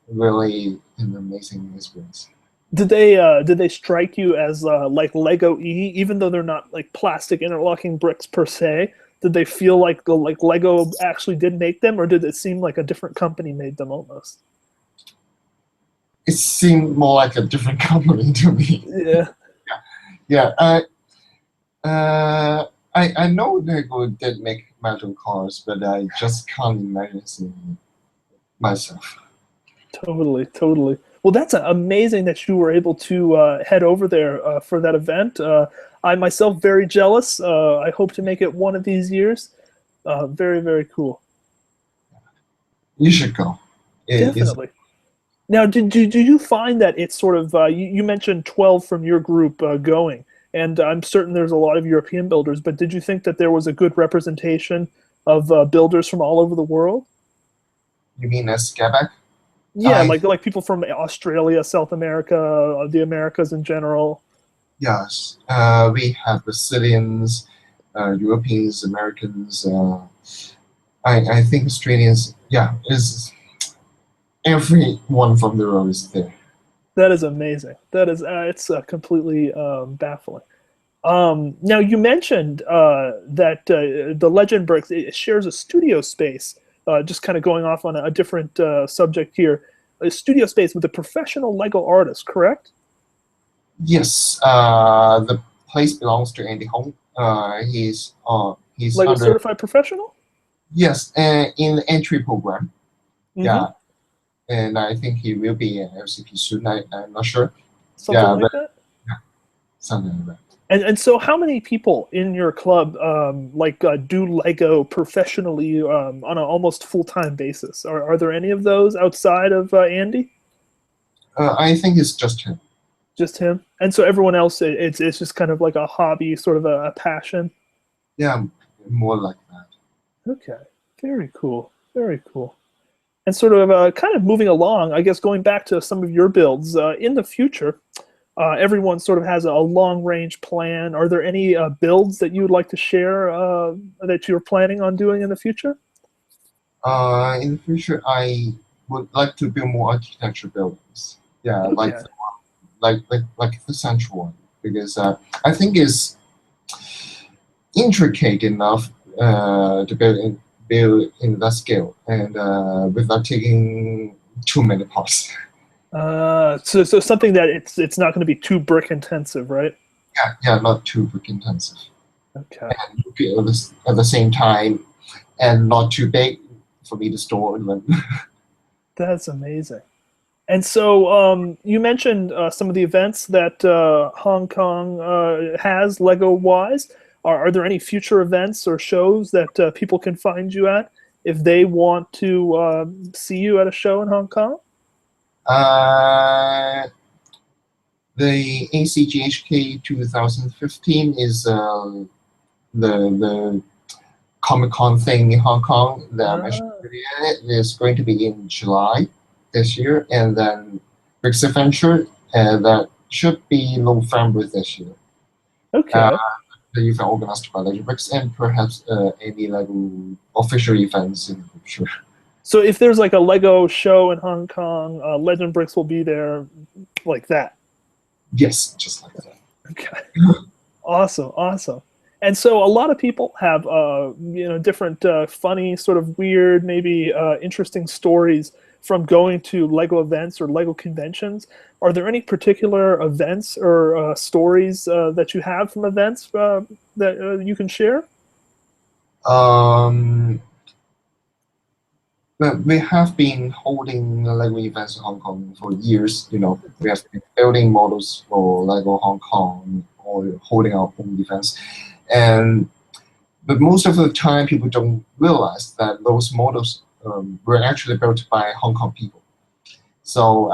[SPEAKER 2] really an amazing experience.
[SPEAKER 1] did they strike you as like Lego E, even though they're not like plastic interlocking bricks per se? Did they feel like Lego actually did make them, or did it seem like a different company made them almost?
[SPEAKER 2] It seemed more like a different company to me.
[SPEAKER 1] Yeah.
[SPEAKER 2] Yeah, I know Lego did make metal cars, but I just can't imagine seeing myself.
[SPEAKER 1] Totally, totally. Well, that's amazing that you were able to head over there for that event. I myself very jealous. I hope to make it one of these years. Very, very cool.
[SPEAKER 2] You should go. It's
[SPEAKER 1] Definitely. Now, did you find that it's sort of you mentioned 12 from your group going, and I'm certain there's a lot of European builders, but did you think that there was a good representation of builders from all over the world?
[SPEAKER 2] You mean as Skærbæk?
[SPEAKER 1] Yeah,
[SPEAKER 2] I
[SPEAKER 1] like people from Australia, South America, the Americas in general.
[SPEAKER 2] Yes. We have Brazilians, Europeans, Americans. I think Australians. Yeah, is everyone from the world is there.
[SPEAKER 1] That is amazing. That is it's completely baffling. Now you mentioned that the Legend Bricks it shares a studio space. Just kind of going off on a different subject here, a studio space with a professional Lego artist, correct?
[SPEAKER 2] Yes. The place belongs to Andy Hong. He's
[SPEAKER 1] Lego
[SPEAKER 2] under
[SPEAKER 1] certified professional?
[SPEAKER 2] yes, in the entry program.
[SPEAKER 1] Mm-hmm.
[SPEAKER 2] Yeah, and I think he will be an LCP soon. I'm not sure.
[SPEAKER 1] Something
[SPEAKER 2] Yeah,
[SPEAKER 1] like
[SPEAKER 2] but
[SPEAKER 1] that.
[SPEAKER 2] something like that.
[SPEAKER 1] And so, how many people in your club do Lego professionally on an almost full time basis? Are there any of those outside of Andy?
[SPEAKER 2] I think it's just him.
[SPEAKER 1] Just him? And so everyone else, it's just kind of like a hobby, sort of a passion.
[SPEAKER 2] Yeah, more like that.
[SPEAKER 1] Okay, very cool, very cool. And sort of kind of moving along, I guess going back to some of your builds in the future. Everyone sort of has a long range plan. Are there any builds that you would like to share that you're planning on doing in the future?
[SPEAKER 2] In the future, I would like to build more architecture buildings. Yeah,
[SPEAKER 1] Okay.
[SPEAKER 2] like the central one, because I think it's intricate enough to build in that scale and without taking too many parts.
[SPEAKER 1] So something that it's not going to be too brick intensive, right?
[SPEAKER 2] Yeah, not too brick intensive.
[SPEAKER 1] Okay.
[SPEAKER 2] And at the same time, and not too big for me to store them.
[SPEAKER 1] That's amazing. And so you mentioned some of the events that Hong Kong has Lego wise. Are there any future events or shows that people can find you at if they want to see you at a show in Hong Kong?
[SPEAKER 2] uh, the ACGHK 2015 is the Comic Con thing in Hong Kong that I mentioned
[SPEAKER 1] Ah,
[SPEAKER 2] earlier. It is going to be in July this year, and then Rick's Adventure that should be November this year. Uh,
[SPEAKER 1] okay.
[SPEAKER 2] the event organized by Legend Bricks, and perhaps any Lego official events in the future.
[SPEAKER 1] So if there's like a Lego show in Hong Kong, Legend Bricks will be there like that.
[SPEAKER 2] Yes, just like that.
[SPEAKER 1] Okay. Awesome, awesome. And so a lot of people have different funny, sort of weird, maybe interesting stories from going to Lego events or Lego conventions. Are there any particular events or stories that you have from events that you can share?
[SPEAKER 2] Um, but we have been holding Lego events in Hong Kong for years. We have been building models for Lego Hong Kong or holding our own events. And but most of the time, people don't realize that those models were actually built by Hong Kong people. So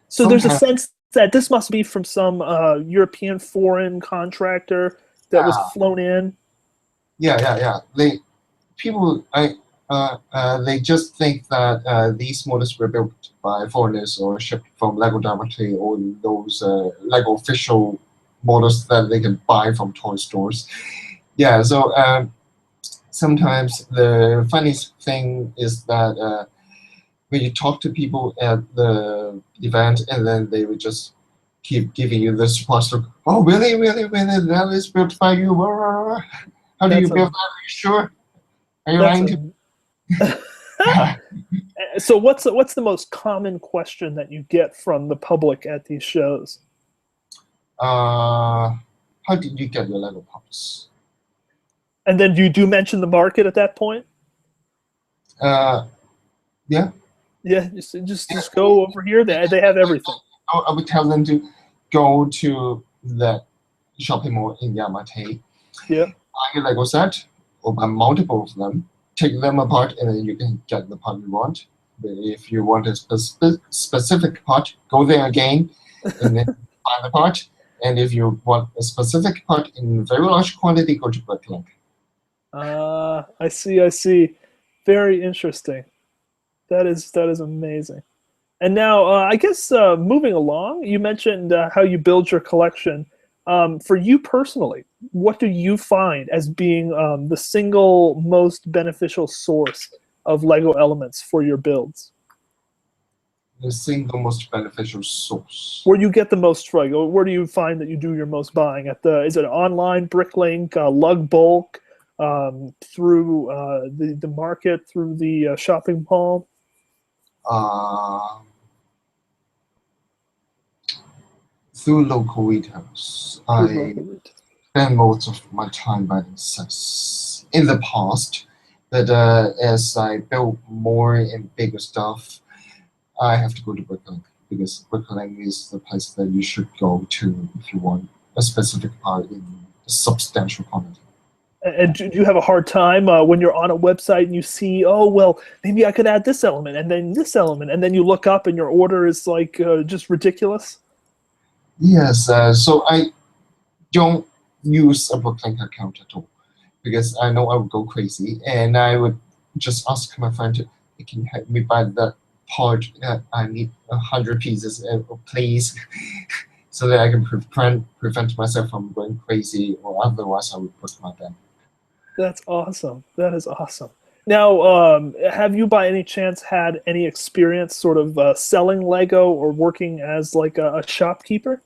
[SPEAKER 1] So there's a
[SPEAKER 2] sometimes,
[SPEAKER 1] sense that? This must be from some European foreign contractor that was flown in.
[SPEAKER 2] Yeah. They just think that these models were built by foreigners or shipped from Lego directly, or those Lego official models that they can buy from toy stores. Yeah, so sometimes the funniest thing is that when you talk to people at the event, and then they would just keep giving you the surprise look. Oh, really? That is built by you? How do you build that? Are you sure? Are you lying to
[SPEAKER 1] So what's the most common question that you get from the public at these shows?
[SPEAKER 2] How did you get your Lego pups?
[SPEAKER 1] And then you do mention the market at that point?
[SPEAKER 2] Yeah.
[SPEAKER 1] Yeah, just go over here. They have everything.
[SPEAKER 2] I would tell them to go to the shopping mall in Yamate.
[SPEAKER 1] Yeah.
[SPEAKER 2] Buy a Lego set, or buy multiple of them. Take them apart, and then you can get the part you want. But if you want a specific part, go there again, and then buy the part. And if you want a specific part in very large quantity, go to Bricklink.
[SPEAKER 1] I see. Very interesting. That is amazing. And now, I guess moving along, you mentioned how you build your collection. For you personally, what do you find as being the single most beneficial source of Lego elements for your builds?
[SPEAKER 2] The single most beneficial source.
[SPEAKER 1] Where you get the most, where do you find that you do your most buying? Is it online, Bricklink, Lug Bulk, through the market, through the shopping mall?
[SPEAKER 2] Through local retailers. I spend most of my time by themselves in the past, but as I build more and bigger stuff, I have to go to Bricklink, because Bricklink is the place that you should go to if you want a specific part in a substantial quantity.
[SPEAKER 1] And do you have a hard time when you're on a website and you see, oh, well, maybe I could add this element and then this element, and then you look up and your order is like just ridiculous?
[SPEAKER 2] Yes, so I don't use a Bricklink account at all, because I know I would go crazy, and I would just ask my friend to, can you help me buy that part? I need 100 pieces, please, so that I can prevent myself from going crazy, or otherwise I would put my bed.
[SPEAKER 1] That's awesome. That is awesome. Now, have you by any chance had any experience sort of selling Lego or working as like a shopkeeper?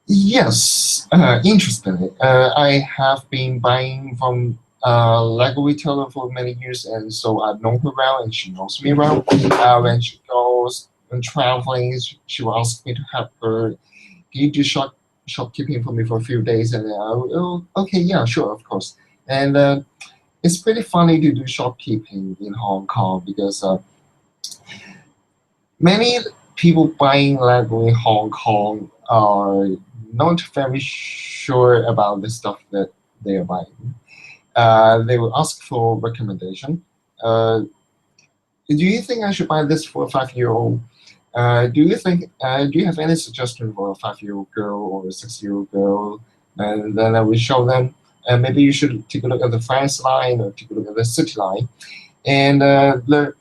[SPEAKER 2] Yes, interestingly, I have been buying from Lego retailer for many years, and so I know her well, and she knows me well. When she goes and traveling, she will ask me to help her. Can you do shopkeeping for me for a few days? And I will, okay, yeah, sure, of course. And it's pretty funny to do shopkeeping in Hong Kong, because many people buying Lego in Hong Kong are not very sure about the stuff that they are buying. They will ask for recommendation. Do you think I should buy this for a 5-year-old? Do you have any suggestion for a 5-year-old girl or a 6-year-old girl? And then I will show them. Maybe you should take a look at the France line, or take a look at the City line. And the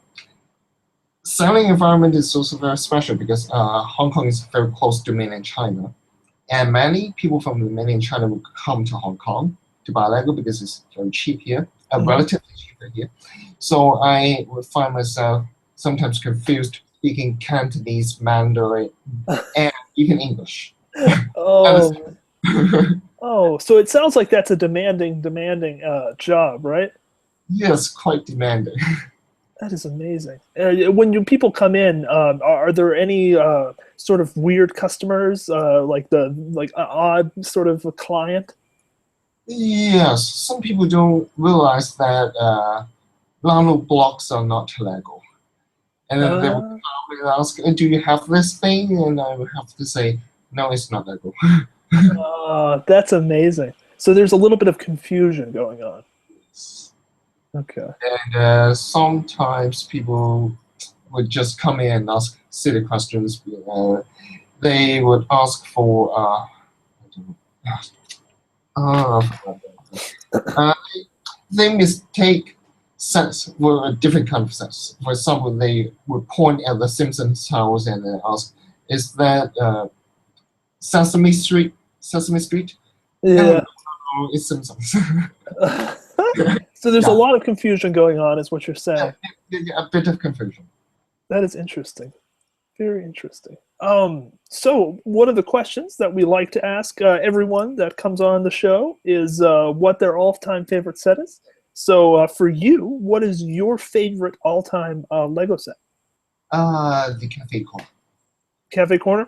[SPEAKER 2] selling environment is also very special, because Hong Kong is very close to mainland China. And many people from the mainland China will come to Hong Kong to buy Lego, because it's very cheap here, relatively cheaper here. So I would find myself sometimes confused speaking Cantonese, Mandarin, and even English.
[SPEAKER 1] Oh. Oh, so it sounds like that's a demanding job, right?
[SPEAKER 2] Yes, quite demanding.
[SPEAKER 1] That is amazing. When people come in, are there any sort of weird customers, like odd sort of a client?
[SPEAKER 2] Yes, some people don't realize that Lano blocks are not Lego. And then they would ask, do you have this thing? And I would have to say, no, it's not Lego.
[SPEAKER 1] That's amazing. So there's a little bit of confusion going on.
[SPEAKER 2] Yes.
[SPEAKER 1] Okay.
[SPEAKER 2] And sometimes people would just come in and ask silly questions. they would ask for they mistake sets for a different kind of sets. For example, they would point at the Simpsons house and then ask, "Is that Sesame Street? Sesame Street?"
[SPEAKER 1] Yeah.
[SPEAKER 2] No, it's Simpsons.
[SPEAKER 1] So there's
[SPEAKER 2] Yeah.
[SPEAKER 1] a lot of confusion going on, is what you're saying.
[SPEAKER 2] A bit of confusion.
[SPEAKER 1] That is interesting. Very interesting. So one of the questions that we like to ask everyone that comes on the show is what their all-time favorite set is. So for you, what is your favorite all-time Lego set?
[SPEAKER 2] The Cafe Corner.
[SPEAKER 1] Cafe Corner?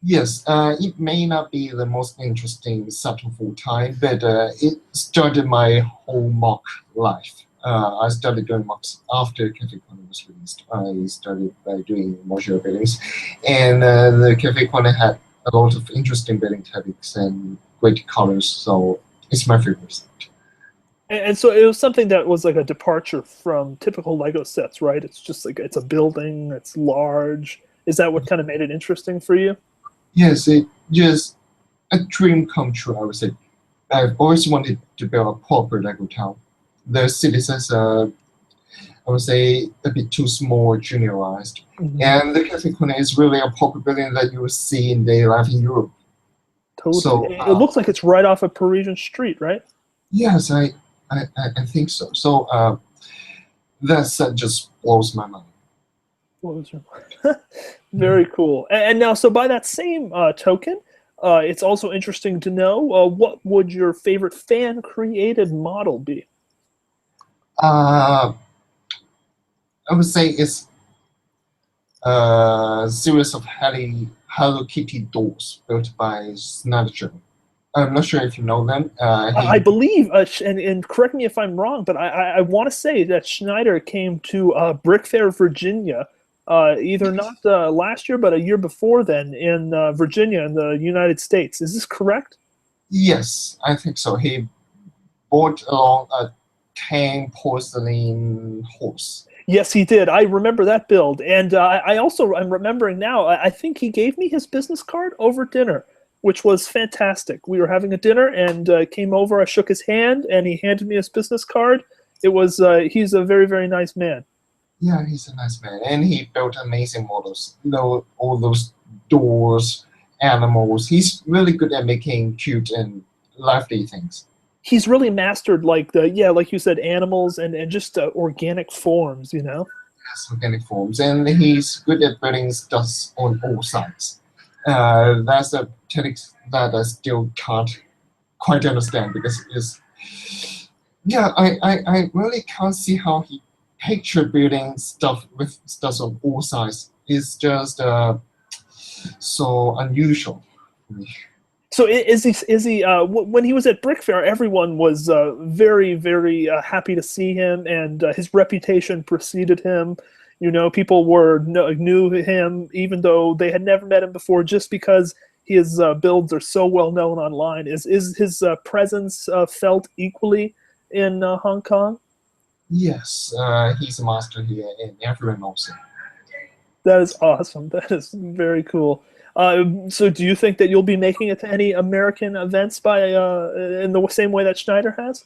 [SPEAKER 2] Yes, it may not be the most interesting set of all time, but it started my whole mock life. I started doing mocks after Cafe Corner was released. I started by doing modular buildings, and the Cafe Corner had a lot of interesting building techniques and great colors, so it's my favorite set.
[SPEAKER 1] And so it was something that was like a departure from typical Lego sets, right? It's just like it's a building, it's large. Is that what kind of made it interesting for you?
[SPEAKER 2] Yes, it just a dream come true, I would say. I've always wanted to build a proper Lego town. The citizens are, I would say, a bit too small, junior-ized.
[SPEAKER 1] Mm-hmm.
[SPEAKER 2] And the Cafe Corner is really a proper building that you will see in daily life in Europe.
[SPEAKER 1] Totally.
[SPEAKER 2] So,
[SPEAKER 1] it looks like it's right off a Parisian street, right?
[SPEAKER 2] Yes, I think so. So that set just blows my mind.
[SPEAKER 1] Very cool. And now, so by that same token, it's also interesting to know what would your favorite fan-created model be?
[SPEAKER 2] I would say it's a series of Hello Kitty dolls built by Snyder. I'm not sure if you know them.
[SPEAKER 1] I believe, and correct me if I'm wrong, but I want to say that Schneider came to Brick Fair, Virginia, either not last year, but a year before then in Virginia in the United States. Is this correct?
[SPEAKER 2] Yes, I think so. He brought along a tan porcelain horse.
[SPEAKER 1] Yes, he did. I remember that build. And I'm remembering now, I think he gave me his business card over dinner, which was fantastic. We were having a dinner and came over, I shook his hand, and he handed me his business card. It was, he's a very, very nice man.
[SPEAKER 2] Yeah, he's a nice man. And he built amazing models. You know, all those doors, animals. He's really good at making cute and lively things.
[SPEAKER 1] He's really mastered, like like you said, animals and just organic forms, you know?
[SPEAKER 2] Yes, organic forms. And he's good at building stuff on all sides. That's a technique that I still can't quite understand because it's, yeah, I really can't see how he pictured building stuff with stuff on all sides. It's just so unusual for me.
[SPEAKER 1] So is he when he was at Brick Fair, everyone was very, very happy to see him, and his reputation preceded him. You know, people knew him even though they had never met him before, just because his builds are so well known online. Is his presence felt equally in Hong Kong?
[SPEAKER 2] Yes, he's a master here, and everyone knows him.
[SPEAKER 1] That is awesome. That is very cool. So do you think that you'll be making it to any American events in the same way that Schneider has?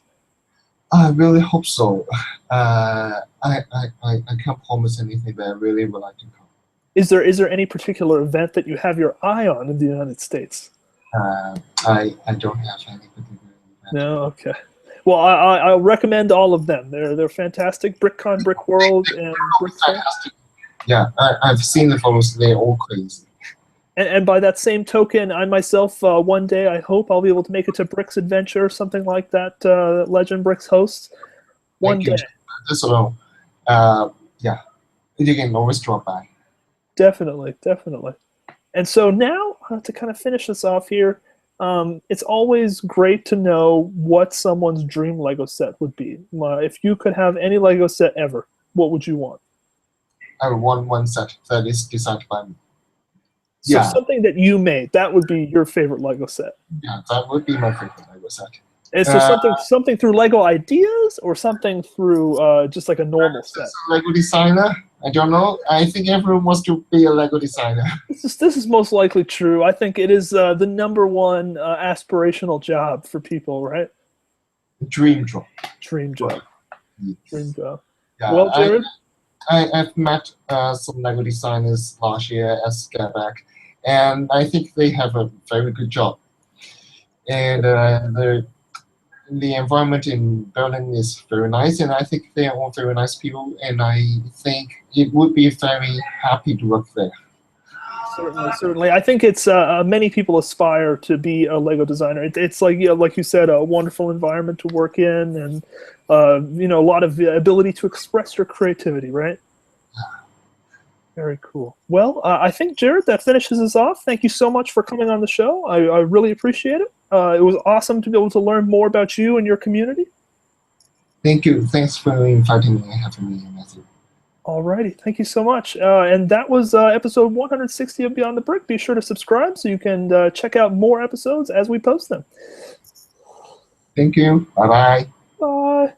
[SPEAKER 2] I really hope so. I can't promise anything, but I really would like to come.
[SPEAKER 1] Is there any particular event that you have your eye on in the United States?
[SPEAKER 2] I don't have any particular event.
[SPEAKER 1] No, okay. Well, I'll recommend all of them. They're fantastic. BrickCon, Brickworld, and Brick Fair.
[SPEAKER 2] Yeah, I've seen the photos. They're all crazy.
[SPEAKER 1] And by that same token, I myself, one day, I hope I'll be able to make it to Brick's Adventure, something like that Legend Bricks hosts. One day.
[SPEAKER 2] Just alone. Yeah, you can always drop by.
[SPEAKER 1] Definitely, definitely. And so now, to kind of finish this off here, it's always great to know what someone's dream Lego set would be. If you could have any Lego set ever, what would you want?
[SPEAKER 2] I would want one set that is designed by me.
[SPEAKER 1] So something that you made, that would be your favorite Lego set.
[SPEAKER 2] Yeah, that would be my favorite Lego set.
[SPEAKER 1] And so something through Lego Ideas or something through just like a normal set?
[SPEAKER 2] As a Lego designer, I don't know. I think everyone wants to be a Lego designer.
[SPEAKER 1] This is most likely true. I think it is the #1 aspirational job for people, right?
[SPEAKER 2] Dream job.
[SPEAKER 1] Dream job.
[SPEAKER 2] Yes.
[SPEAKER 1] Dream job.
[SPEAKER 2] Yeah,
[SPEAKER 1] Well, Jared,
[SPEAKER 2] I've met some Lego designers last year at Skærbæk, and I think they have a very good job. And the environment in Berlin is very nice, and I think they are all very nice people, and I think it would be very happy to work there.
[SPEAKER 1] certainly. I think it's many people aspire to be a Lego designer. It's like like you said, a wonderful environment to work in, and a lot of ability to express your creativity, right? Very cool. Well, I think, Jared, that finishes us off. Thank you so much for coming on the show. I really appreciate it. It was awesome to be able to learn more about you and your community.
[SPEAKER 2] Thank you. Thanks for inviting me and having me, Matthew.
[SPEAKER 1] Alrighty, thank you so much. And that was episode 160 of Beyond the Brick. Be sure to subscribe so you can check out more episodes as we post them.
[SPEAKER 2] Thank you. Bye-bye.
[SPEAKER 1] Bye.